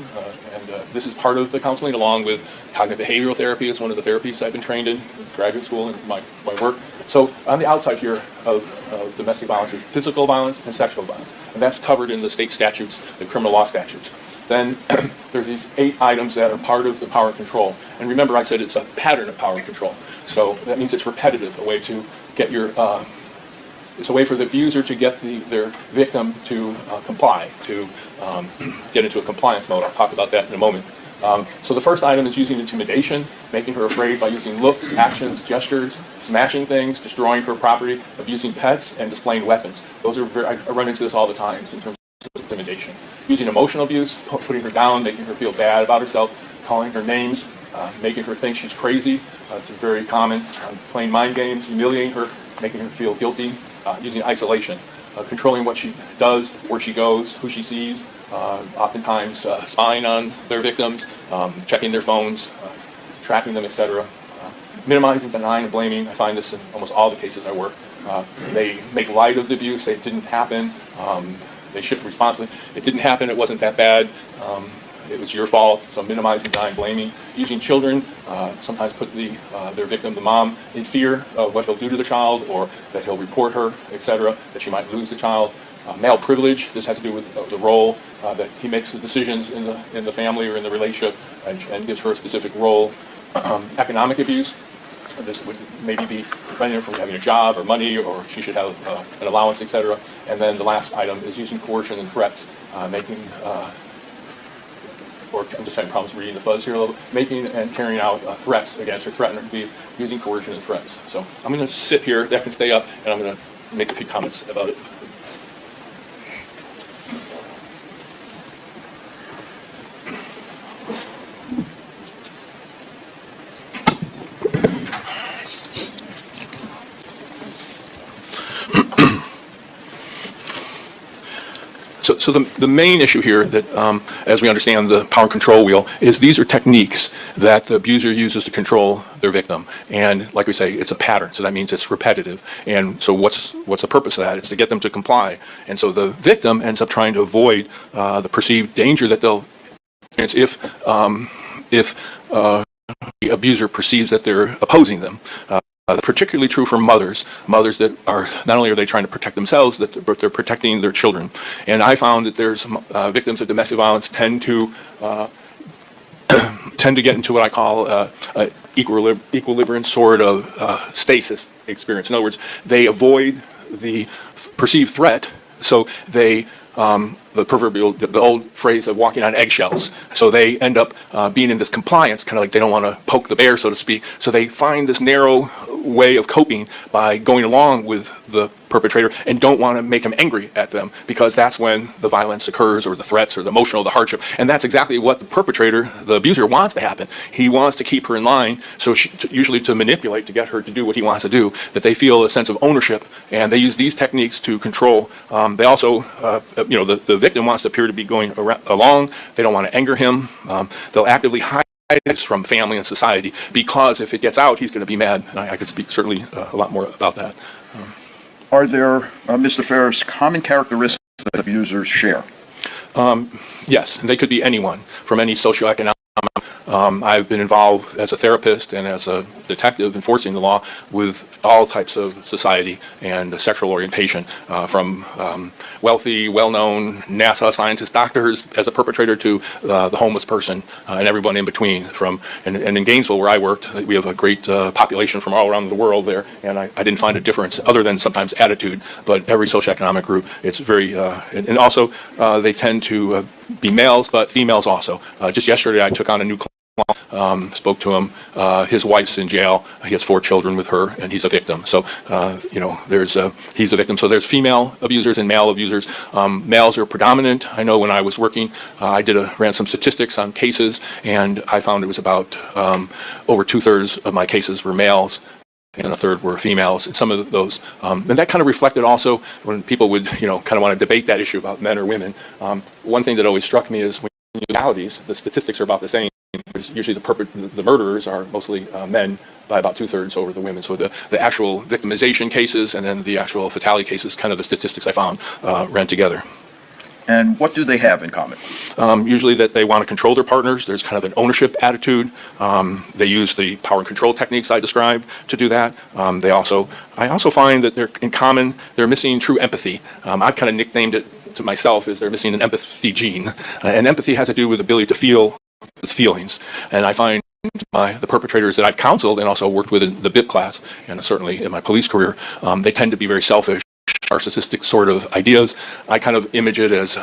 This is part of the counseling along with cognitive behavioral therapy is one of the therapies I've been trained in graduate school and my work. So on the outside here of domestic violence is physical violence and sexual violence. And that's covered in the state statutes, the criminal law statutes. Then there's these 8 items that are part of the power control. And remember I said it's a pattern of power control. So that means it's repetitive, a way to get your, it's a way for the abuser to get their victim to comply, to get into a compliance mode. I'll talk about that in a moment. So the first item is using intimidation, making her afraid by using looks, actions, gestures, smashing things, destroying her property, abusing pets, and displaying weapons. Those are I run into this all the time in terms of intimidation. Using emotional abuse, putting her down, making her feel bad about herself, calling her names, making her think she's crazy. It's very common. Playing mind games, humiliating her, making her feel guilty. Using isolation, controlling what she does, where she goes, who she sees, oftentimes spying on their victims, checking their phones, tracking them, etc. Minimizing, denying, and blaming. I find this in almost all the cases I work. They make light of the abuse, say it didn't happen, they shift responsibility. It didn't happen, it wasn't that bad, it was your fault, so minimizing, denying, blaming. Using children, sometimes put their victim, the mom, in fear of what he'll do to the child or that he'll report her, etc., that she might lose the child. Male privilege, this has to do with the role that he makes the decisions in the family or in the relationship and gives her a specific role. Economic abuse, this would maybe be preventing her from having a job or money or she should have an allowance, etc. And then the last item is using coercion and threats, making or I'm just having problems reading the fuzz here a little bit, making and carrying out threats against her, threatening her to be using coercion and threats. So I'm going to sit here, that can stay up, and I'm going to make a few comments about it. So the main issue here that, as we understand the power control wheel, is these are techniques that the abuser uses to control their victim. And like we say, it's a pattern, so that means it's repetitive. And so what's the purpose of that? It's to get them to comply. And so the victim ends up trying to avoid the perceived danger that they'll experience if the abuser perceives that they're opposing them. Particularly true for mothers that are, not only are they trying to protect themselves, but they're protecting their children. And I found that there's victims of domestic violence tend to get into what I call equilibrium sort of stasis experience. In other words, they avoid the perceived threat, so they the old phrase of walking on eggshells. So they end up being in this compliance, kind of like they don't want to poke the bear, so to speak. So they find this narrow way of coping by going along with the perpetrator and don't want to make him angry at them, because that's when the violence occurs, or the threats, or the emotional, the hardship. And that's exactly what the perpetrator, the abuser, wants to happen. He wants to keep her in line, so usually to manipulate, to get her to do what he wants to do, that they feel a sense of ownership, and they use these techniques to control. They also, the victim wants to appear to be going along. They don't want to anger him. They'll actively hide this from family and society, because if it gets out, he's going to be mad. And I could speak certainly a lot more about that. Are there, Mr. Ferris, common characteristics that abusers share? Yes, and they could be anyone from any socioeconomic I've been involved as a therapist and as a detective enforcing the law with all types of society and sexual orientation, from wealthy, well-known NASA scientists, doctors, as a perpetrator to the homeless person and everyone in between. And in Gainesville, where I worked, we have a great population from all around the world there, and I didn't find a difference other than sometimes attitude, but every socioeconomic group, it's very, and also they tend to be males, but females also. Just yesterday, I took on a new client, spoke to him. His wife's in jail. He has 4 children with her, and he's a victim. So, he's a victim. So there's female abusers and male abusers. Males are predominant. I know when I was working, I ran some statistics on cases, and I found it was about over 2/3 of my cases were males, and a third were females. And some of those, and that kind of reflected also when people would, kind of want to debate that issue about men or women. One thing that always struck me is when realities, the statistics are about the same. Usually the murderers are mostly men by about 2/3 over the women. So the actual victimization cases and then the actual fatality cases, kind of the statistics I found, ran together. And what do they have in common? Usually that they want to control their partners. There's kind of an ownership attitude. They use the power and control techniques I described to do that. I also find that they're missing true empathy. I've kind of nicknamed it to myself as they're missing an empathy gene. And empathy has to do with the ability to feel its feelings. And I find the perpetrators that I've counseled and also worked with in the BIP class, and certainly in my police career, they tend to be very selfish, narcissistic sort of ideas. I kind of image it as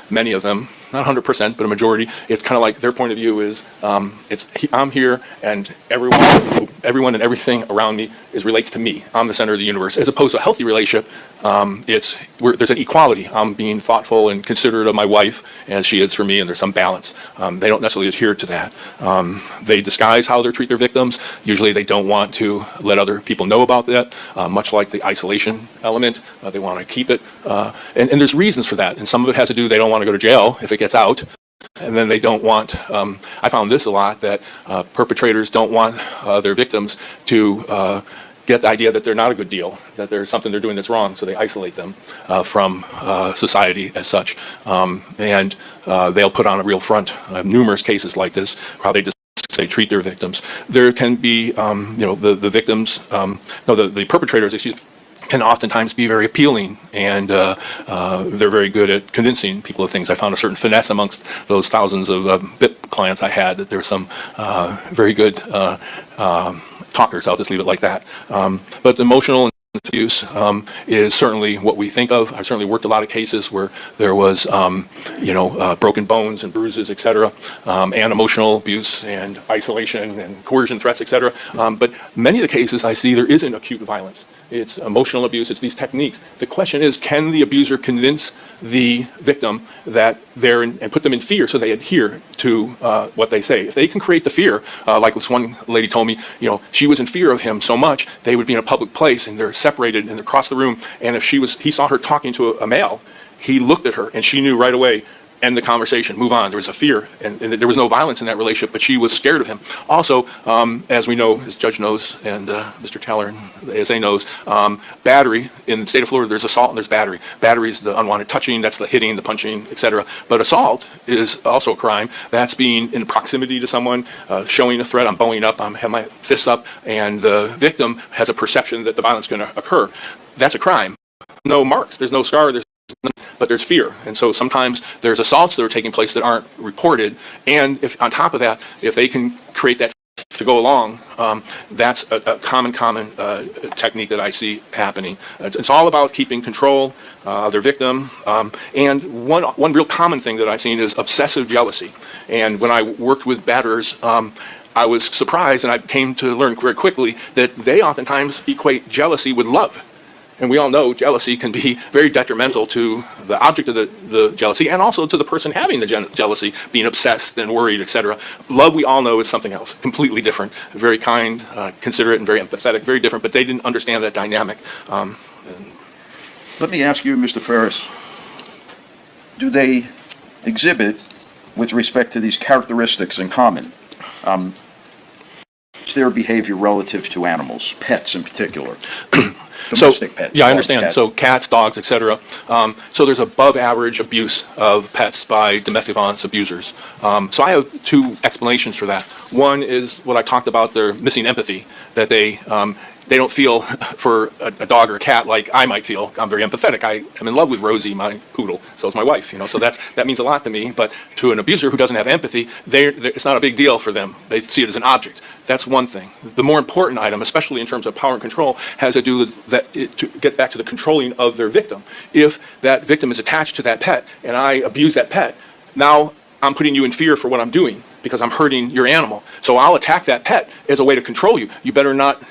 many of them, not 100%, but a majority. It's kind of like their point of view is I'm here and everyone and everything around me relates to me. I'm the center of the universe. As opposed to a healthy relationship, there's an equality. I'm being thoughtful and considerate of my wife as she is for me, and there's some balance. They don't necessarily adhere to that. They disguise how they treat their victims. Usually they don't want to let other people know about that, much like the isolation element. They want to keep it. And there's reasons for that. And some of it has to do, they don't want to go to jail if it gets out. And then they don't want, I found this a lot, that perpetrators don't want their victims to get the idea that they're not a good deal, that there's something they're doing that's wrong, so they isolate them from society as such. And they'll put on a real front. Numerous cases like this, how they just treat their victims. There can be, the victims, the perpetrators, can oftentimes be very appealing, and they're very good at convincing people of things. I found a certain finesse amongst those thousands of BIP clients I had, that there's some very good talkers. I'll just leave it like that. But emotional abuse is certainly what we think of. I've certainly worked a lot of cases where there was, broken bones and bruises, etc., and emotional abuse and isolation and coercion threats, etc. But many of the cases I see, there isn't acute violence. It's emotional abuse, it's these techniques. The question is, can the abuser convince the victim that and put them in fear so they adhere to what they say? If they can create the fear, like this one lady told me, she was in fear of him so much, they would be in a public place and they're separated and they're across the room, and if he saw her talking to a male, he looked at her and she knew right away, end the conversation, move on. There was a fear, and there was no violence in that relationship, but she was scared of him. Also, as we know, as Judge knows, and Mr. Taylor and the ASA knows, battery, in the state of Florida, there's assault and there's battery. Battery is the unwanted touching, that's the hitting, the punching, etc. But assault is also a crime. That's being in proximity to someone, showing a threat, I'm bowing up, I have my fists up, and the victim has a perception that the violence is going to occur. That's a crime. No marks, there's no scar, but there's fear. And so sometimes there's assaults that are taking place that aren't reported, and if on top of that, if they can create that to go along, that's a common technique that I see happening. It's all about keeping control of their victim, and one real common thing that I've seen is obsessive jealousy. And when I worked with batterers, I was surprised, and I came to learn very quickly that they oftentimes equate jealousy with love. And we all know jealousy can be very detrimental to the object of the jealousy, and also to the person having the jealousy, being obsessed and worried, etc. Love, we all know, is something else, completely different. Very kind, considerate, and very empathetic, very different, but they didn't understand that dynamic. Let me ask you, Mr. Ferris, do they exhibit, with respect to these characteristics in common, their behavior relative to animals, pets in particular? domestic pets. Yeah, I dogs, understand. cats. So cats, dogs, et cetera. So there's above average abuse of pets by domestic violence abusers. So I have two explanations for that. One is what I talked about, their missing empathy, that they don't feel for a dog or a cat like I might feel. I'm very empathetic. I am in love with Rosie, my poodle. So is my wife, so that means a lot to me. But to an abuser who doesn't have empathy, it's not a big deal for them. They see it as an object. That's one thing. The more important item, especially in terms of power and control, has to do with to get back to the controlling of their victim. If that victim is attached to that pet and I abuse that pet, now I'm putting you in fear for what I'm doing because I'm hurting your animal. So I'll attack that pet as a way to control you. You better not,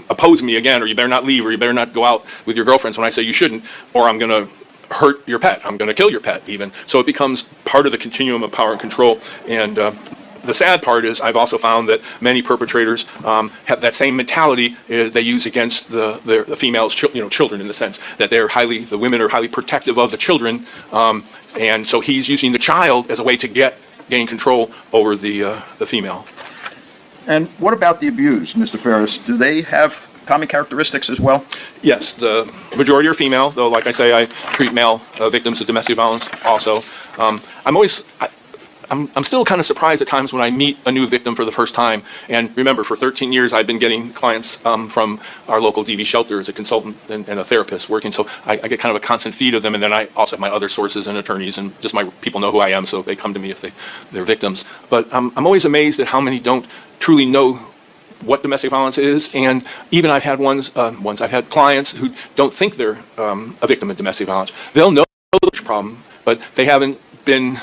oppose me again, or you better not leave, or you better not go out with your girlfriends when I say you shouldn't, or I'm going to hurt your pet. I'm going to kill your pet even. So it becomes part of the continuum of power and control. And the sad part is I've also found that many perpetrators have that same mentality they use against the females, children, in the sense that the women are highly protective of the children. And so he's using the child as a way to gain control over the female. And what about the abused, Mr. Ferris? Do they have common characteristics as well? Yes, the majority are female, though, like I say, I treat male victims of domestic violence also. I'm still kind of surprised at times when I meet a new victim for the first time. And remember, for 13 years, I've been getting clients from our local DV shelter as a consultant and a therapist working. So I get kind of a constant feed of them. And then I also have my other sources and attorneys, and just my people know who I am, so they come to me if they're victims. But I'm always amazed at how many don't truly know what domestic violence is. And even I've had I've had clients who don't think they're a victim of domestic violence. They'll know the problem, but they haven't been.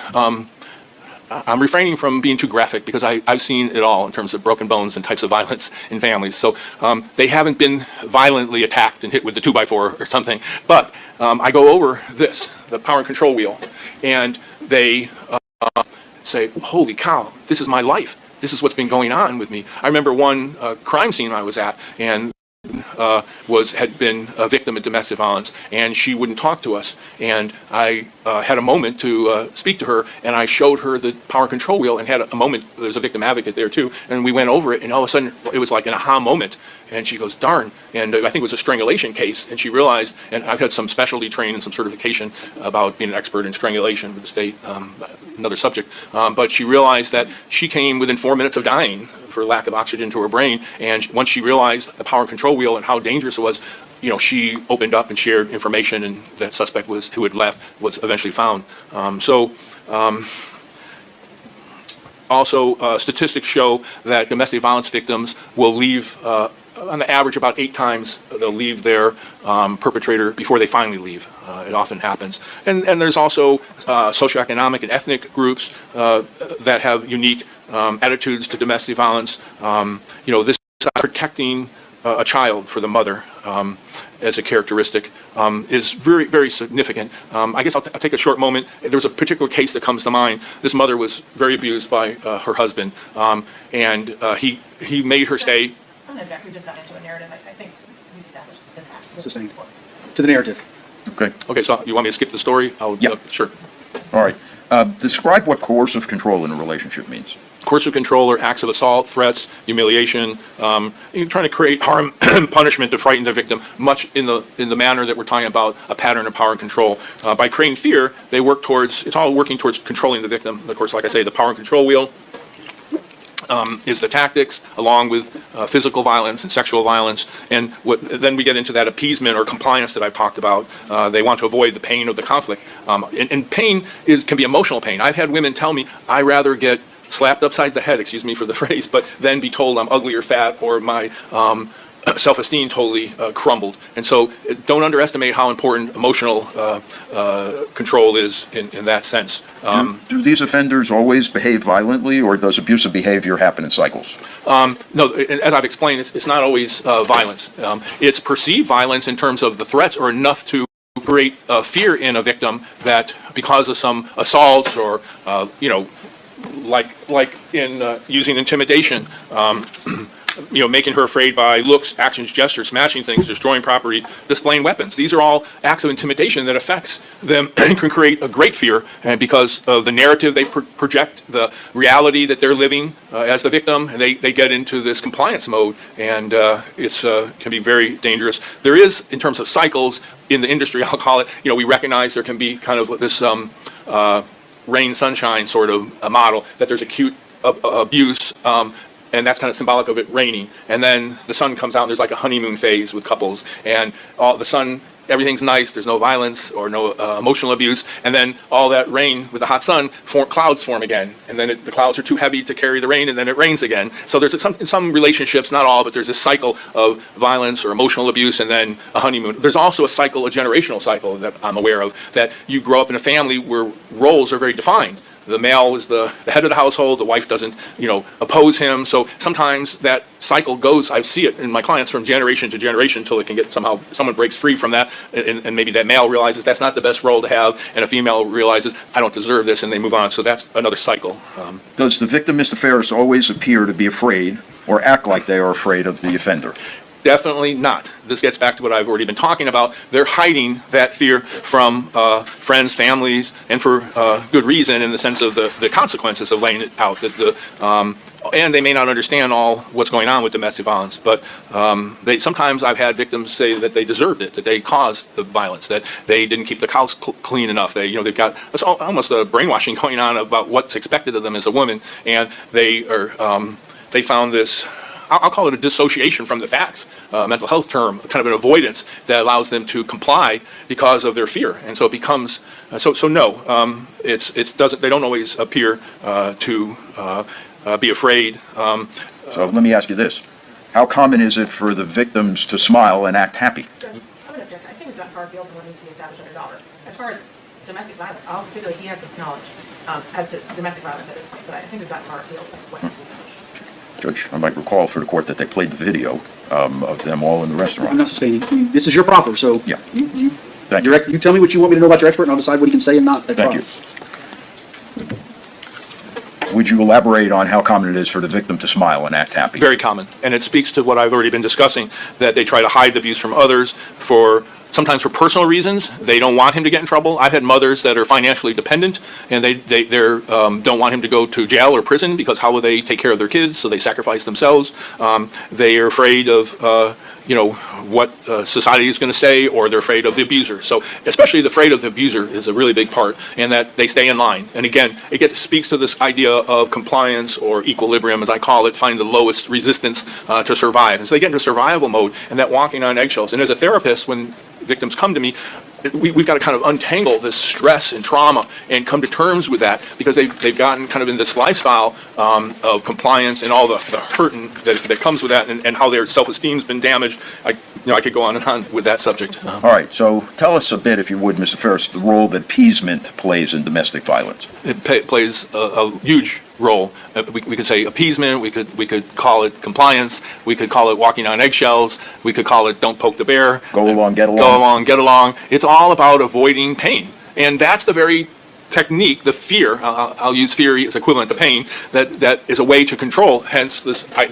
I'm refraining from being too graphic because I've seen it all in terms of broken bones and types of violence in families. So they haven't been violently attacked and hit with the 2x4 or something. But I go over the power and control wheel, and they say, holy cow, this is my life. This is what's been going on with me. I remember one crime scene I was at, and had been a victim of domestic violence, and she wouldn't talk to us. And I had a moment to speak to her, and I showed her the power control wheel, and had a moment. There's a victim advocate there too, and we went over it, and all of a sudden it was like an aha moment. And she goes, darn. And I think it was a strangulation case, and she realized, and I've had some specialty training and some certification about being an expert in strangulation with the state, another subject, but she realized that she came within 4 minutes of dying for lack of oxygen to her brain. And once she realized the power and control wheel and how dangerous it was, she opened up and shared information, and that suspect who had left was eventually found. Also, statistics show that domestic violence victims will leave, on the average, about 8 times they'll leave their perpetrator before they finally leave. It often happens. And there's also socioeconomic and ethnic groups that have unique attitudes to domestic violence. This protecting a child for the mother as a characteristic is very, very significant. I guess I'll take a short moment. There was a particular case that comes to mind. This mother was very abused by her husband, and he made her stay. I don't know, Jack, we just got into a narrative. I think we've established this happened. Sustained. To the narrative. Okay. Okay, so you want me to skip the story? Yeah. Sure. All right. Describe what coercive control in a relationship means. Coercive control are acts of assault, threats, humiliation, you're trying to create harm, punishment to frighten the victim, much in the manner that we're talking about a pattern of power and control. By creating fear, it's all working towards controlling the victim. Of course, like I say, the power and control wheel is the tactics, along with physical violence and sexual violence. And then we get into that appeasement or compliance that I've talked about. They want to avoid the pain of the conflict. And pain can be emotional pain. I've had women tell me, I'd rather get slapped upside the head, excuse me for the phrase, but then be told I'm ugly or fat, or my self-esteem totally crumbled. And so don't underestimate how important emotional control is in that sense. Do these offenders always behave violently, or does abusive behavior happen in cycles? No, as I've explained, it's not always violence. It's perceived violence in terms of the threats are enough to create fear in a victim that because of some assaults or, like in using intimidation, making her afraid by looks, actions, gestures, smashing things, destroying property, displaying weapons. These are all acts of intimidation that affects them and can create a great fear. And because of the narrative they project, the reality that they're living as the victim, and they get into this compliance mode, and it's can be very dangerous. There is, in terms of cycles in the industry, I'll call it, we recognize there can be kind of this rain, sunshine sort of a model, that there's acute abuse, and that's kind of symbolic of it raining. And then the sun comes out, and there's like a honeymoon phase with couples, and all the sun, everything's nice, there's no violence or no emotional abuse, and then all that rain with the hot sun, clouds form again, and then the clouds are too heavy to carry the rain, and then it rains again. So there's in some relationships, not all, but there's this cycle of violence or emotional abuse, and then a honeymoon. There's also a generational cycle that I'm aware of, that you grow up in a family where roles are very defined. The male is the head of the household, the wife doesn't, oppose him. So sometimes that cycle goes, I see it in my clients, from generation to generation, until it can get somehow, someone breaks free from that, and maybe that male realizes that's not the best role to have, and a female realizes, I don't deserve this, and they move on. So that's another cycle. Does the victim, Mr. Ferris, always appear to be afraid or act like they are afraid of the offender? Definitely not. This gets back to what I've already been talking about. They're hiding that fear from friends, families, and for good reason, in the sense of the consequences of laying it out. And they may not understand all what's going on with domestic violence, but sometimes I've had victims say that they deserved it, that they caused the violence, that they didn't keep the house clean enough. They've got almost a brainwashing going on about what's expected of them as a woman, and they found this, I'll call it a dissociation from the facts, a mental health term, kind of an avoidance that allows them to comply because of their fear. And so it becomes, no, they don't always appear to be afraid. So let me ask you this. How common is it for the victims to smile and act happy? I'm going to object. I think we've gone far afield from what needs to be established under daughter. As far as domestic violence, I'll stipulate he has this knowledge as to domestic violence at this point, but I think we've gotten far afield from what needs to be established. Judge, I might recall for the court that they played the video of them all in the I'm restaurant. not sustaining. This is your proffer, so Yeah. Thank you. you tell me what you want me to know about your expert, and I'll decide what he can say and not at Thank trial. you. Would you elaborate on how common it is for the victim to smile and act happy? Very common. And it speaks to what I've already been discussing, that they try to hide the abuse from others sometimes for personal reasons. They don't want him to get in trouble. I've had mothers that are financially dependent, and they don't want him to go to jail or prison, because how will they take care of their kids? So they sacrifice themselves. They are afraid of what society is going to say, or they're afraid of the abuser. So especially the afraid of the abuser is a really big part, and that they stay in line. And again, it speaks to this idea of compliance, or equilibrium, as I call it, find the lowest resistance to survive. And so they get into survival mode, and that walking on eggshells. And as a therapist, when victims come to me, we've got to kind of untangle this stress and trauma and come to terms with that, because they've gotten kind of in this lifestyle of compliance, and all the hurting that comes with that, and how their self-esteem's been damaged. I could go on and on with that subject. All right, so tell us a bit, if you would, Mr. Ferris, the role that appeasement plays in domestic violence. It plays a huge role. We could say appeasement, we could call it compliance, we could call it walking on eggshells, we could call it don't poke the bear. Go along, get along. Go along, get along. It's all about avoiding pain. And that's the very technique, the fear, I'll use fear as equivalent to pain, that is a way to control, hence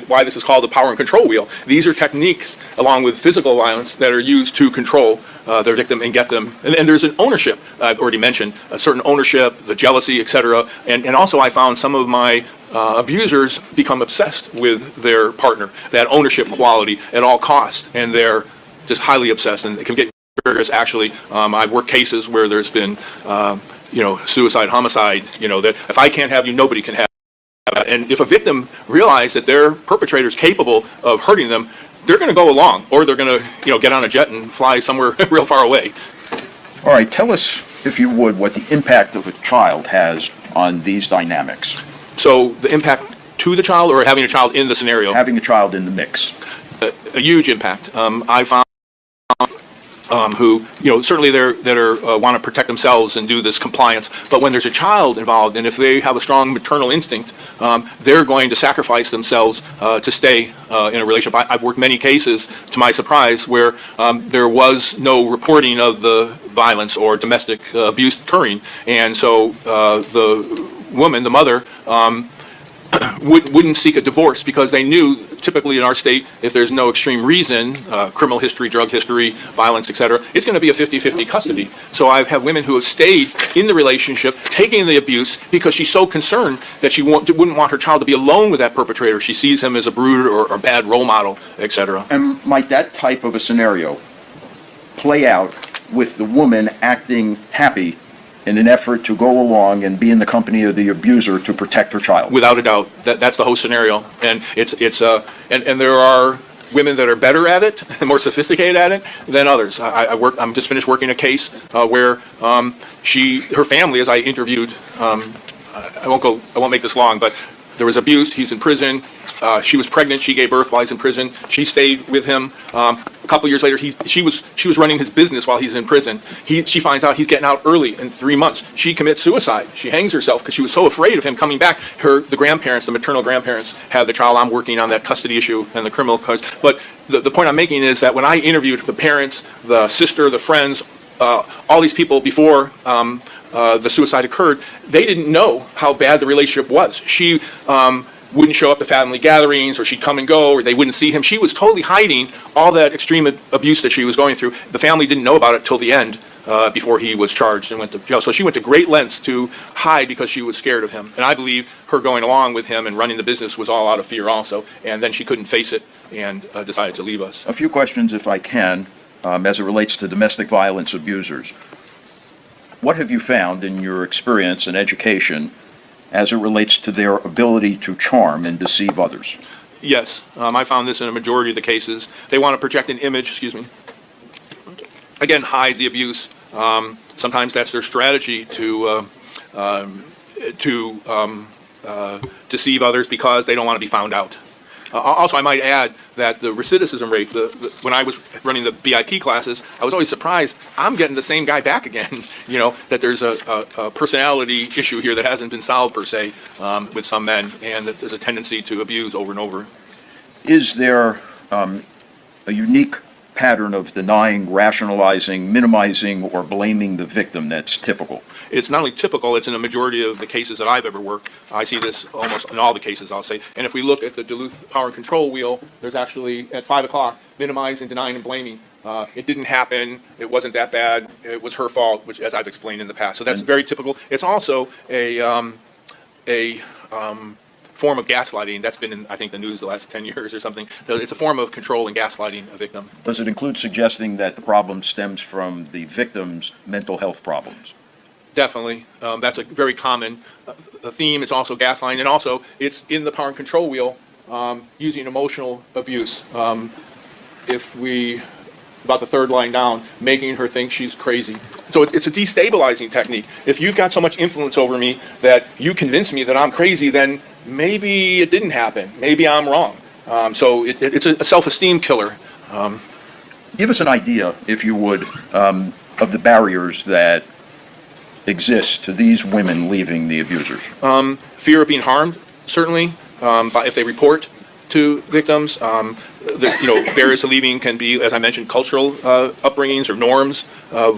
why this is called the power and control wheel. These are techniques, along with physical violence, that are used to control their victim and get them, and there's an ownership, I've already mentioned, a certain ownership, the jealousy, etc. And also I found some of my abusers become obsessed with their partner, that ownership quality at all costs, and they're just highly obsessed, and it can get serious. Actually, I've worked cases where there's been suicide, homicide, that if I can't have you, nobody can have it. And if a victim realizes that their perpetrator is capable of hurting them, they're going to go along, or they're going to, get on a jet and fly somewhere real far away. All right, tell us, if you would, what the impact of a child has on these dynamics. So the impact to the child, or having a child in the scenario? Having a child in the mix. A huge impact. I found who, certainly want to protect themselves and do this compliance, but when there's a child involved, and if they have a strong maternal instinct, they're going to sacrifice themselves to stay in a relationship. I've worked many cases, to my surprise, where there was no reporting of the violence or domestic abuse occurring, and so the woman, the mother, wouldn't seek a divorce because they knew, typically in our state, if there's no extreme reason, criminal history, drug history, violence, et cetera, it's going to be a 50-50 custody. So I've had women who have stayed in the relationship, taking the abuse, because she's so concerned that she wouldn't want her child to be alone with that perpetrator. She sees him as a brute or a bad role model, et cetera. And might that type of a scenario play out with the woman acting happy in an effort to go along and be in the company of the abuser to protect her child? Without a doubt, that's the whole scenario, and and there are women that are better at it, and more sophisticated at it than others. I'm just finished working a case where her family, as I interviewed, I won't make this long, but there was abuse. He's in prison. She was pregnant. She gave birth while he's in prison. She stayed with him. A couple years later, she was running his business while he's in prison. She finds out he's getting out early in 3 months. She commits suicide. She hangs herself because she was so afraid of him coming back. The grandparents, the maternal grandparents, have the child. I'm working on that custody issue and the criminal case. But the point I'm making is that when I interviewed the parents, the sister, the friends, all these people before the suicide occurred, they didn't know how bad the relationship was. She wouldn't show up to family gatherings, or she'd come and go, or they wouldn't see him. She was totally hiding all that extreme abuse that she was going through. The family didn't know about it till the end, before he was charged and went to jail. So she went to great lengths to hide because she was scared of him. And I believe her going along with him and running the business was all out of fear also. And then she couldn't face it and decided to leave us. A few questions, if I can, as it relates to domestic violence abusers. What have you found in your experience and education as it relates to their ability to charm and deceive others? Yes, I found this in a majority of the cases. They want to project an image, again, hide the abuse. Sometimes that's their strategy to deceive others because they don't want to be found out. Also, I might add that the recidivism rate, when I was running the BIP classes, I was always surprised. I'm getting the same guy back again, that there's a personality issue here that hasn't been solved per se with some men, and that there's a tendency to abuse over and over. Is there a unique pattern of denying, rationalizing, minimizing, or blaming the victim that's typical? It's not only typical, it's in a majority of the cases that I've ever worked. I see this almost in all the cases, I'll say. And if we look at the Duluth Power and Control wheel, there's actually, at 5 o'clock, minimizing, denying, and blaming. It didn't happen, it wasn't that bad, it was her fault, which, as I've explained in the past. So that's very typical. It's also a form of gaslighting. That's been in, I think, the news the last 10 years or something. So it's a form of control and gaslighting a victim. Does it include suggesting that the problem stems from the victim's mental health problems? Definitely. That's a very common theme. It's also gaslighting, and also it's in the power and control wheel using emotional abuse. About the third line down, making her think she's crazy. So it's a destabilizing technique. If you've got so much influence over me that you convince me that I'm crazy, then maybe it didn't happen. Maybe I'm wrong. So it's a self-esteem killer. Give us an idea, if you would, of the barriers that exist to these women leaving the abusers. Fear of being harmed, certainly, if they report to victims. Barriers to leaving can be, as I mentioned, cultural upbringings or norms,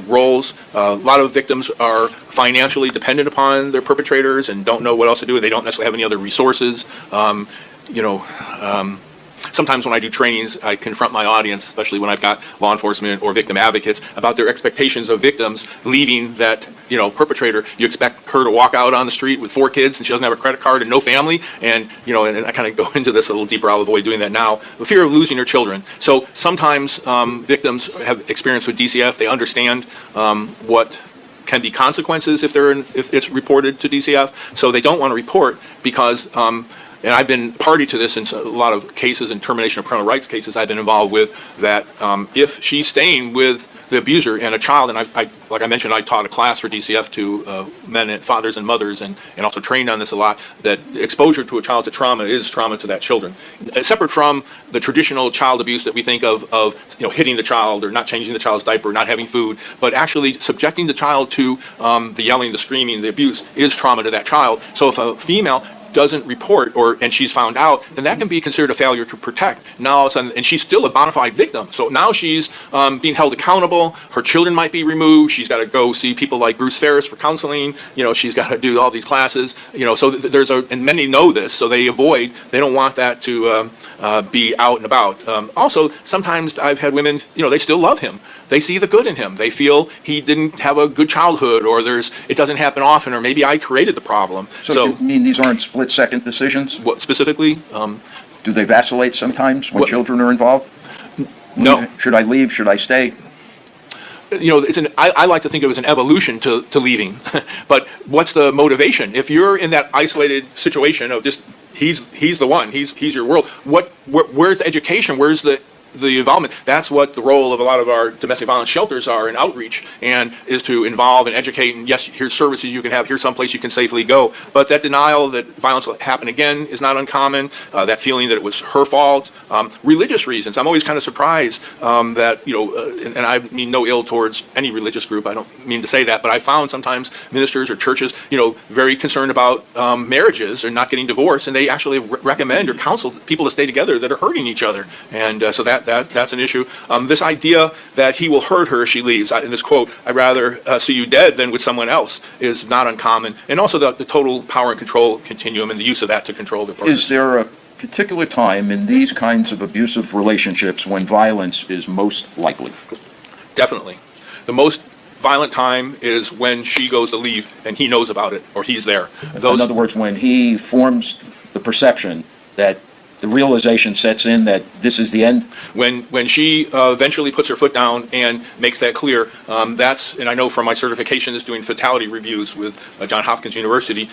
roles. A lot of victims are financially dependent upon their perpetrators and don't know what else to do. They don't necessarily have any other resources. Sometimes when I do trainings, I confront my audience, especially when I've got law enforcement or victim advocates, about their expectations of victims leaving that, perpetrator. You expect her to walk out on the street with 4 kids and she doesn't have a credit card and no family. And I kind of go into this a little deeper. I'll avoid doing that now. The fear of losing her children. So sometimes victims have experience with DCF. They understand what can be consequences if it's reported to DCF. So they don't want to report because and I've been party to this in a lot of cases and termination of parental rights cases I've been involved with, that if she's staying with the abuser and a child, and I like I mentioned, I taught a class for DCF to men and fathers and mothers, and also trained on this a lot, that exposure to a child to trauma is trauma to that children. Separate from the traditional child abuse that we think of hitting the child or not changing the child's diaper, not having food, but actually subjecting the child to the yelling, the screaming, the abuse is trauma to that child. So if a female doesn't report, and she's found out, then that can be considered a failure to protect. Now all of a sudden, and she's still a bona fide victim. So now she's being held accountable. Her children might be removed. She's got to go see people like Bruce Ferris for counseling. She's got to do all these classes. So and many know this, so they don't want that to be out and about. Also, sometimes I've had women, they still love him. They see the good in him. They feel he didn't have a good childhood, or it doesn't happen often, or maybe I created the problem. So you mean these aren't split-second decisions? What specifically? Do they vacillate sometimes when children are involved? No. Should I leave? Should I stay? I like to think it was an evolution to leaving. But what's the motivation? If you're in that isolated situation of just, he's the one, he's your world, where's the education? Where's the involvement? That's what the role of a lot of our domestic violence shelters are in outreach, and is to involve and educate. And yes, here's services you can have, here's someplace you can safely go. But that denial that violence will happen again is not uncommon. That feeling that it was her fault. Religious reasons. I'm always kind of surprised that, and I mean no ill towards any religious group. I don't mean to say that, but I found sometimes ministers or churches, very concerned about marriages or not getting divorced, and they actually recommend or counsel people to stay together that are hurting each other. And so that's an issue. This idea that he will hurt her if she leaves. In this quote, I'd rather see you dead than with someone else, is not uncommon. And also the total power and control continuum and the use of that to control the partners. Is there a particular time in these kinds of abusive relationships when violence is most likely? Definitely. The most violent time is when she goes to leave and he knows about it, or he's there. In other words, when he forms the perception that the realization sets in that this is the end? When she eventually puts her foot down and makes that clear, and I know from my certifications doing fatality reviews with Johns Hopkins University,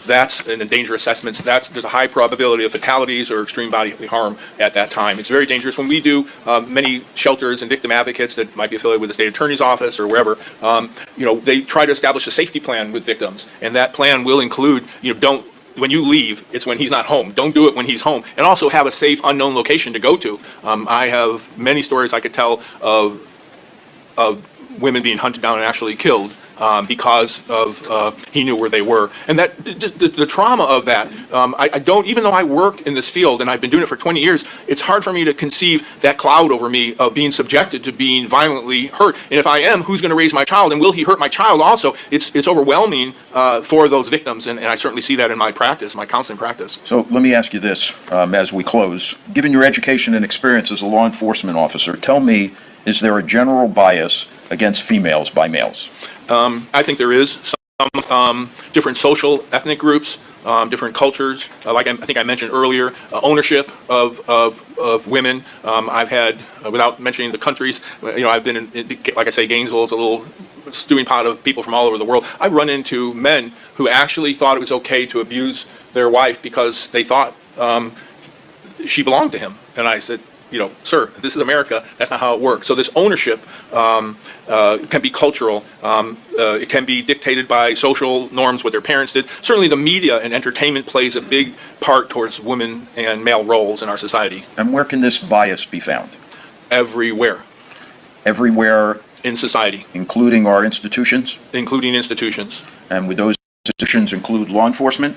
that's in the danger assessments, there's a high probability of fatalities or extreme bodily harm at that time. It's very dangerous. When we do many shelters and victim advocates that might be affiliated with the state attorney's office or wherever, they try to establish a safety plan with victims, and that plan will include, when you leave, it's when he's not home. Don't do it when he's home. And also have a safe, unknown location to go to. I have many stories I could tell of women being hunted down and actually killed because of he knew where they were. And that just the trauma of that, I don't, even though I work in this field and I've been doing it for 20 years, it's hard for me to conceive that cloud over me of being subjected to being violently hurt. And if I am, who's going to raise my child? And will he hurt my child also? It's overwhelming for those victims. And I certainly see that in my practice, my counseling practice. So let me ask you this as we close. Given your education and experience as a law enforcement officer, tell me, is there a general bias against females by males? I think there is some different social ethnic groups, different cultures. I think I mentioned earlier, ownership of women. I've had, without mentioning the countries, I've been in, like I say, Gainesville is a little stewing pot of people from all over the world. I've run into men who actually thought it was okay to abuse their wife because they thought she belonged to him. And I said, sir, this is America. That's not how it works. So this ownership can be cultural. It can be dictated by social norms, what their parents did. Certainly the media and entertainment plays a big part towards women and male roles in our society. And where can this bias be found? Everywhere. Everywhere? In society. Including our institutions? Including institutions. And would those institutions include law enforcement?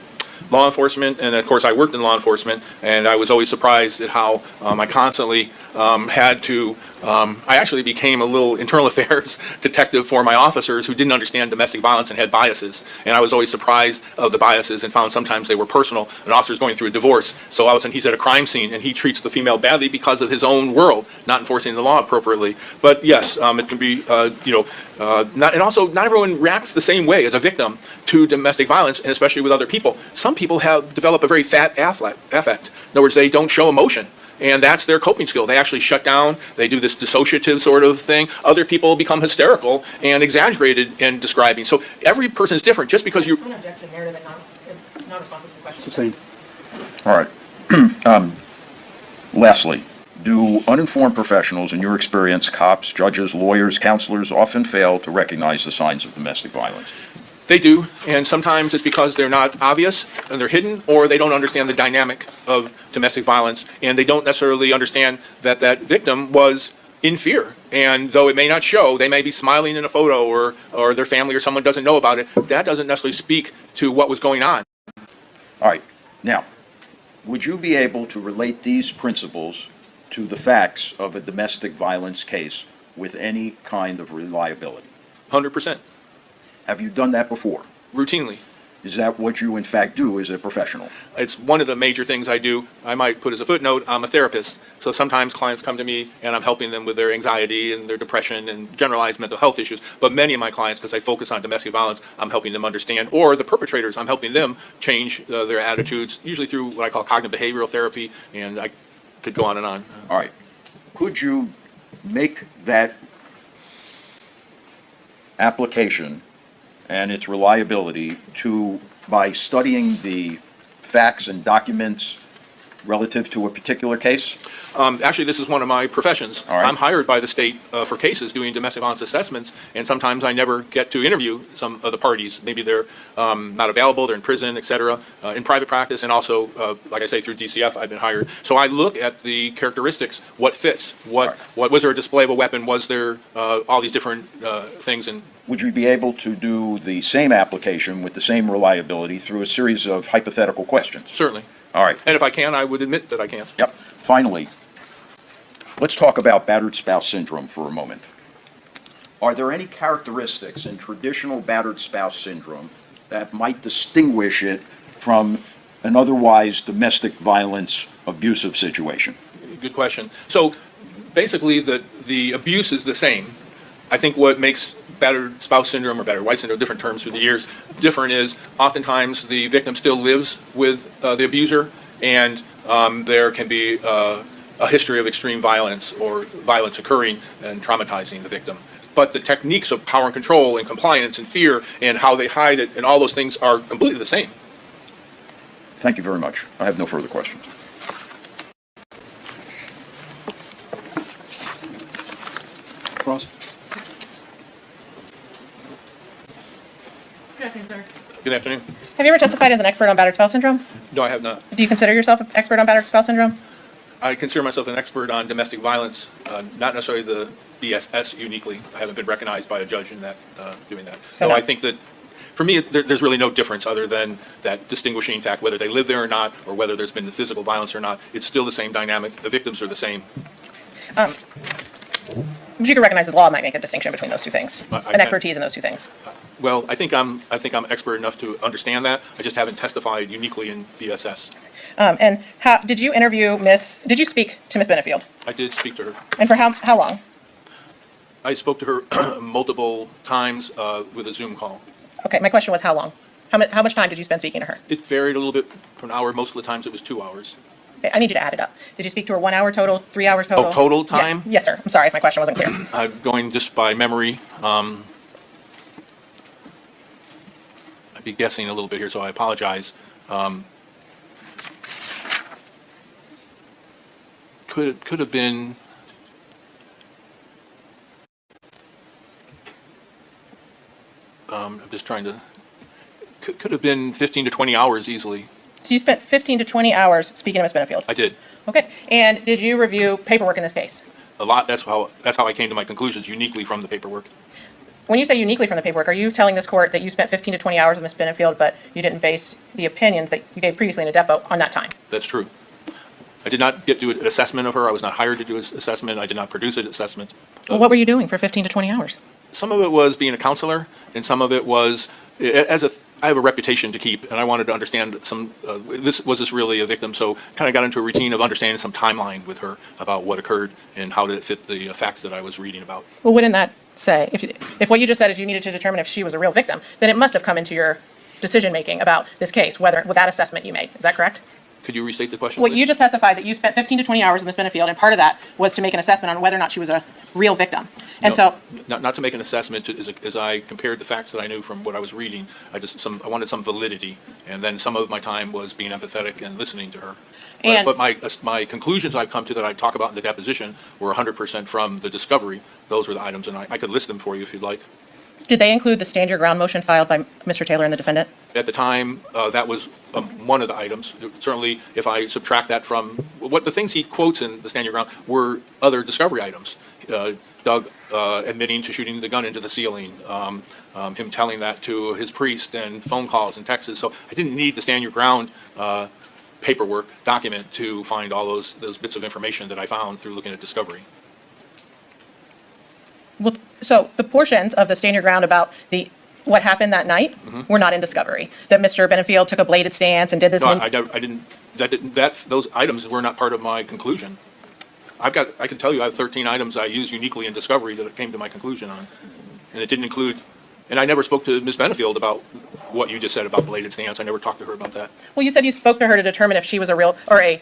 Law enforcement, and of course I worked in law enforcement, and I was always surprised at how I constantly had to, I actually became a little internal affairs detective for my officers who didn't understand domestic violence and had biases. And I was always surprised of the biases and found sometimes they were personal. An officer's going through a divorce, so all of a sudden he's at a crime scene and he treats the female badly because of his own world, not enforcing the law appropriately. But yes, it can be, and also not everyone reacts the same way as a victim to domestic violence, and especially with other people. Some people develop a very fat affect. In other words, they don't show emotion. And that's their coping skill. They actually shut down. They do this dissociative sort of thing. Other people become hysterical and exaggerated in describing. So every person is different. Just because you... I'm going to object to the narrative and not responsive to the question. Sustained. All right. Lastly, do uninformed professionals, in your experience, cops, judges, lawyers, counselors, often fail to recognize the signs of domestic violence? They do, and sometimes it's because they're not obvious and they're hidden, or they don't understand the dynamic of domestic violence, and they don't necessarily understand that that victim was in fear. And though it may not show, they may be smiling in a photo, or their family or someone doesn't know about it. That doesn't necessarily speak to what was going on. All right. Now, would you be able to relate these principles to the facts of a domestic violence case with any kind of reliability? 100%, Have you done that before? routinely. Is that what you in fact do as a professional? It's one of the major things I do. I might put as a footnote, I'm a therapist. So sometimes clients come to me and I'm helping them with their anxiety and their depression and generalized mental health issues. But many of my clients, because I focus on domestic violence, I'm helping them understand, or the perpetrators, I'm helping them change their attitudes, usually through what I call cognitive behavioral therapy, and I could go on and on. All right. Could you make that application and its reliability by studying the facts and documents relative to a particular case? Actually, this is one of my professions. All right. I'm hired by the state for cases doing domestic violence assessments, and sometimes I never get to interview some of the parties. Maybe they're not available, they're in prison, et cetera, in private practice, and also, like I say, through DCF, I've been hired. So I look at the characteristics, what fits, what was there a display of a weapon, was there all these different things, and Would you be able to do the same application with the same reliability through a series of hypothetical questions? certainly. All right. And if I can, I would admit that I can. Yep. Finally, let's talk about battered spouse syndrome for a moment. Are there any characteristics in traditional battered spouse syndrome that might distinguish it from an otherwise domestic violence abusive situation? Good question. So basically, the abuse is the same. I think what makes battered spouse syndrome or battered wife syndrome, different terms through the years, different is oftentimes the victim still lives with the abuser, and there can be a history of extreme violence or violence occurring and traumatizing the victim. But the techniques of power and control and compliance and fear and how they hide it and all those things are completely the same. Thank you very much. I have no further questions. Cross? Good afternoon, sir. Good afternoon. Have you ever testified as an expert on battered spouse syndrome? No, I have not. Do you consider yourself an expert on battered spouse syndrome? I consider myself an expert on domestic violence, not necessarily the BSS uniquely. I haven't been recognized by a judge in that, doing that. So no. I think that, for me, there's really no difference other than that distinguishing fact, whether they live there or not, or whether there's been physical violence or not. It's still the same dynamic. The victims are the same. But you could recognize that the law might make a distinction between those two things, I an can. expertise in those two things. Well, I think I'm expert enough to understand that. I just haven't testified uniquely in BSS. And how did you interview Did you speak to Miss Benefield? I did speak to her. And for how long? I spoke to her multiple times with a Zoom call. Okay, my question was how long? How much time did you spend speaking to her? It varied a little bit for an hour. Most of the times it was 2 hours. Okay, I need you to add it up. Did you speak to her 1 hour total, 3 hours total? Oh, total Yes. time? Yes, sir. I'm sorry if my question wasn't clear. I'm going just by memory. I'd be guessing a little bit here, so I apologize. Could have been. I'm just trying to. Could have been 15 to 20 hours easily. So you spent 15 to 20 hours speaking to Miss Benefield? I did. Okay, and did you review paperwork in this case? A lot. That's how I came to my conclusions uniquely from the paperwork. When you say uniquely from the paperwork, are you telling this court that you spent 15 to 20 hours with Miss Benefield, but you didn't base the opinions that you gave previously in a depot on that time? That's true. I did not get to do an assessment of her. I was not hired to do an assessment. I did not produce an assessment. Well, what were you doing for 15 to 20 hours? Some of it was being a counselor, and some of it was I have a reputation to keep, and I wanted to understand some. Was this really a victim? So kind of got into a routine of understanding some timeline with her about what occurred and how did it fit the facts that I was reading about. Well, wouldn't that say, if what you just said is you needed to determine if she was a real victim, then it must have come into your decision-making about this case, with that assessment you made. Is that correct? Could you restate the question, Well, please? you just testified that you spent 15 to 20 hours with Miss Benefield, and part of that was to make an assessment on whether or not she was a real victim. And No, so, not to make an assessment, as I compared the facts that I knew from what I was reading, I wanted some validity, and then some of my time was being empathetic and listening to her. And- But my conclusions I've come to that I talk about in the deposition were 100% from the discovery. Those were the items, and I could list them for you if you'd like. did they include the stand your ground motion filed by Mr. Taylor and the defendant? At the time, that was one of the items. Certainly, if I subtract that from what the things he quotes in the Stand Your Ground were other discovery items. Doug admitting to shooting the gun into the ceiling, him telling that to his priest, and phone calls and texts. So I didn't need the Stand Your Ground paperwork document to find all those bits of information that I found through looking at discovery. Well, so the portions of the stand your ground about what happened that night were not in discovery. That Mr. Benefield took a bladed stance and did this. No, I didn't, those items were not part of my conclusion. I can tell you I have 13 items I use uniquely in discovery that came to my conclusion on. And it didn't include, and I never spoke to Ms. Benefield about what you just said about bladed stance. I never talked to her about that. Well, you said you spoke to her to determine if she was a real, or I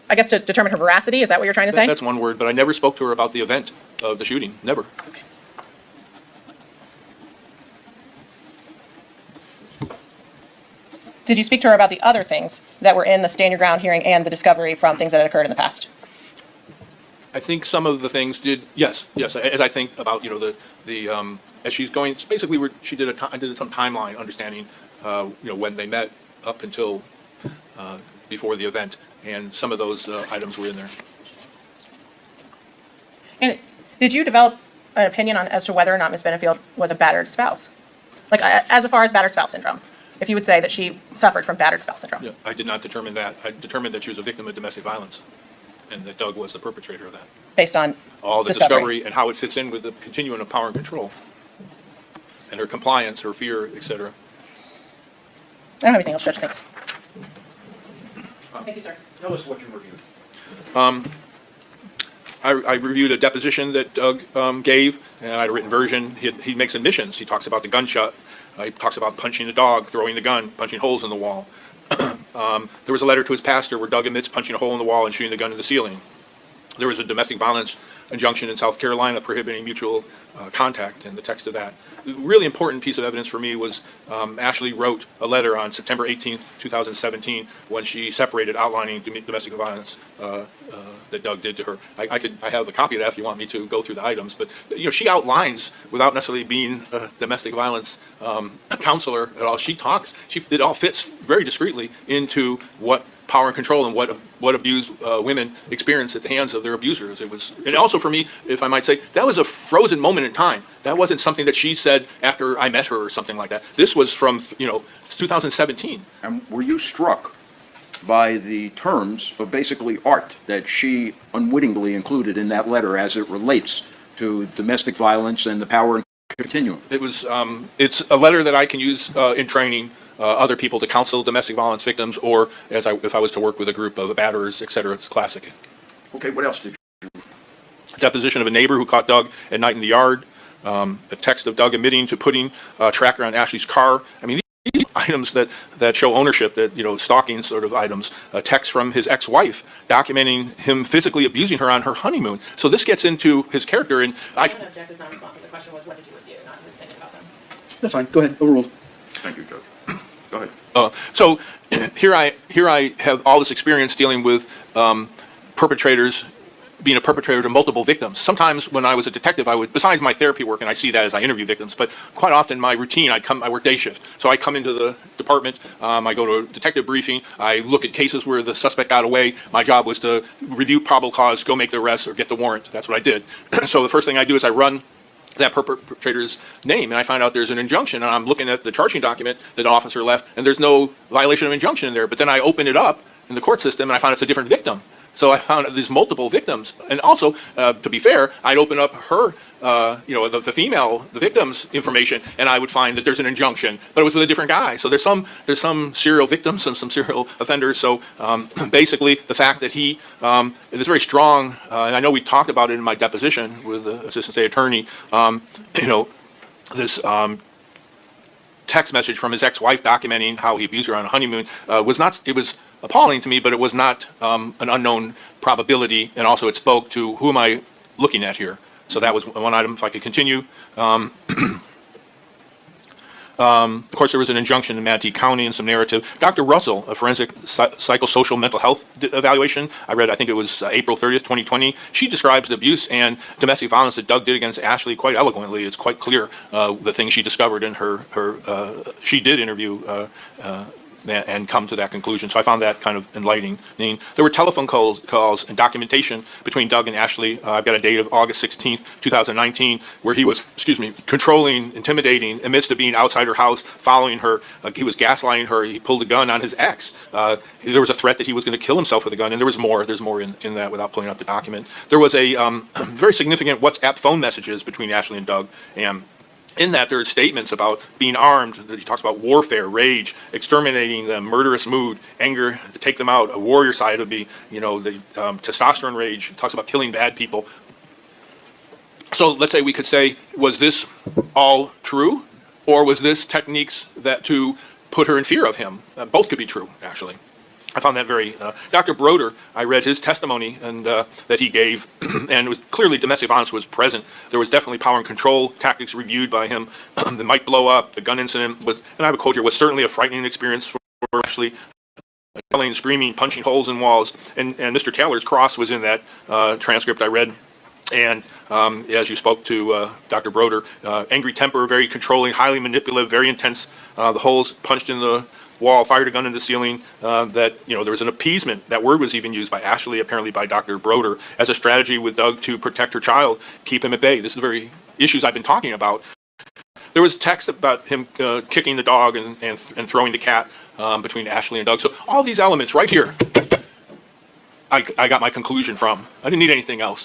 guess to determine her veracity. Is that what you're trying to say? That's one word, but I never spoke to her about the event of the shooting. Never. Did you speak to her about the other things that were in the stand your ground hearing and the discovery from things that had occurred in the past? I think some of the things did, yes, as I think about, as she's going, basically she did some timeline understanding, when they met up until before the event, and some of those items were in there. And did you develop an opinion as to whether or not Ms. Benefield was a battered spouse? Like, as far as battered spouse syndrome, if you would say that she suffered from battered spouse syndrome? Yeah, I did not determine that. I determined that she was a victim of domestic violence, and that Doug was the perpetrator of that. Based on All the discovery and how it fits in with the continuum of power and control, and her compliance, her fear, etc. I don't have anything else, Judge. Thanks. Thank you, sir. Tell us what you reviewed. I reviewed a deposition that Doug gave, and I had a written version. He makes admissions. He talks about the gunshot. He talks about punching the dog, throwing the gun, punching holes in the wall. There was a letter to his pastor where Doug admits punching a hole in the wall and shooting the gun in the ceiling. There was a domestic violence injunction in South Carolina prohibiting mutual contact, and the text of that. The really important piece of evidence for me was Ashley wrote a letter on September 18th, 2017, when she separated, outlining domestic violence that Doug did to her. I have a copy of that if you want me to go through the items, but she outlines, without necessarily being a domestic violence counselor at all, it all fits very discreetly into what power and control and what abused women experience at the hands of their abusers. And also for me, if I might say, that was a frozen moment in time. That wasn't something that she said after I met her or something like that. This was from, 2017. And were you struck by the terms of basically art that she unwittingly included in that letter as it relates to domestic violence and the power and continuum? It was, it's a letter that I can use in training other people to counsel domestic violence victims, or if I was to work with a group of batterers, et cetera. It's classic. Okay, what else did you? Deposition of a neighbor who caught Doug at night in the yard. A text of Doug admitting to putting a tracker on Ashley's car. I mean, these items that show ownership, that, stalking sort of items. A text from his ex-wife documenting him physically abusing her on her honeymoon. So this gets into his character, and I don't object is not responsive. The question was, what did you review, not his opinion about them. That's fine, go ahead, overruled. Thank you, Judge. Go ahead. So here I have all this experience dealing with perpetrators, being a perpetrator to multiple victims. Sometimes when I was a detective, I would, besides my therapy work, and I see that as I interview victims, but quite often my routine, I work day shift. So I come into the department, I go to a detective briefing, I look at cases where the suspect got away. My job was to review probable cause, go make the arrest, or get the warrant. That's what I did. So the first thing I do is I run that perpetrator's name, and I find out there's an injunction, and I'm looking at the charging document that an officer left, and there's no violation of injunction in there. But then I open it up in the court system, and I found it's a different victim. So I found there's multiple victims. And also, to be fair, I'd open up her, the female, the victim's information, and I would find that there's an injunction, but it was with a different guy. So there's some serial victims and some serial offenders. So basically, the fact that he is very strong, and I know we talked about it in my deposition with the assistant state attorney, this text message from his ex-wife documenting how he abused her on a honeymoon it was appalling to me, but it was not an unknown probability, and also it spoke to who am I looking at here. So that was one item. If I could continue. Of course, there was an injunction in Manatee County and some narrative. Dr. Russell, a forensic psychosocial mental health evaluation, I read, I think it was April 30th, 2020. She describes the abuse and domestic violence that Doug did against Ashley quite eloquently. It's quite clear the things she discovered in she did interview and come to that conclusion. So I found that kind of enlightening. There were telephone calls and documentation between Doug and Ashley. I've got a date of August 16th, 2019, where he was, controlling, intimidating, amidst of being outside her house, following her. He was gaslighting her. He pulled a gun on his ex. There was a threat that he was going to kill himself with a gun, and there was more. There's more in that without pulling out the document. There was a very significant WhatsApp phone messages between Ashley and Doug, and in that, there are statements about being armed. He talks about warfare, rage, exterminating them, murderous mood, anger to take them out. A warrior side would be, the testosterone rage. He talks about killing bad people. So let's say we could say, was this all true? Or was this techniques that to put her in fear of him? Both could be true, actually. I found that very, Dr. Broder, I read his testimony and that he gave, and it was clearly domestic violence was present. There was definitely power and control tactics reviewed by him. The mic blow up, the gun incident was, and I have a quote here, was certainly a frightening experience for Ashley. Yelling, screaming, punching holes in walls, and Mr. Taylor's cross was in that transcript I read. And as you spoke to Dr. Broder, angry temper, very controlling, highly manipulative, very intense. The holes punched in the wall, fired a gun in the ceiling, that, there was an appeasement. That word was even used by Ashley, apparently by Dr. Broder, as a strategy with Doug to protect her child, keep him at bay. This is the very issues I've been talking about. There was text about him kicking the dog and throwing the cat between Ashley and Doug. So all these elements right here, I got my conclusion from. I didn't need anything else.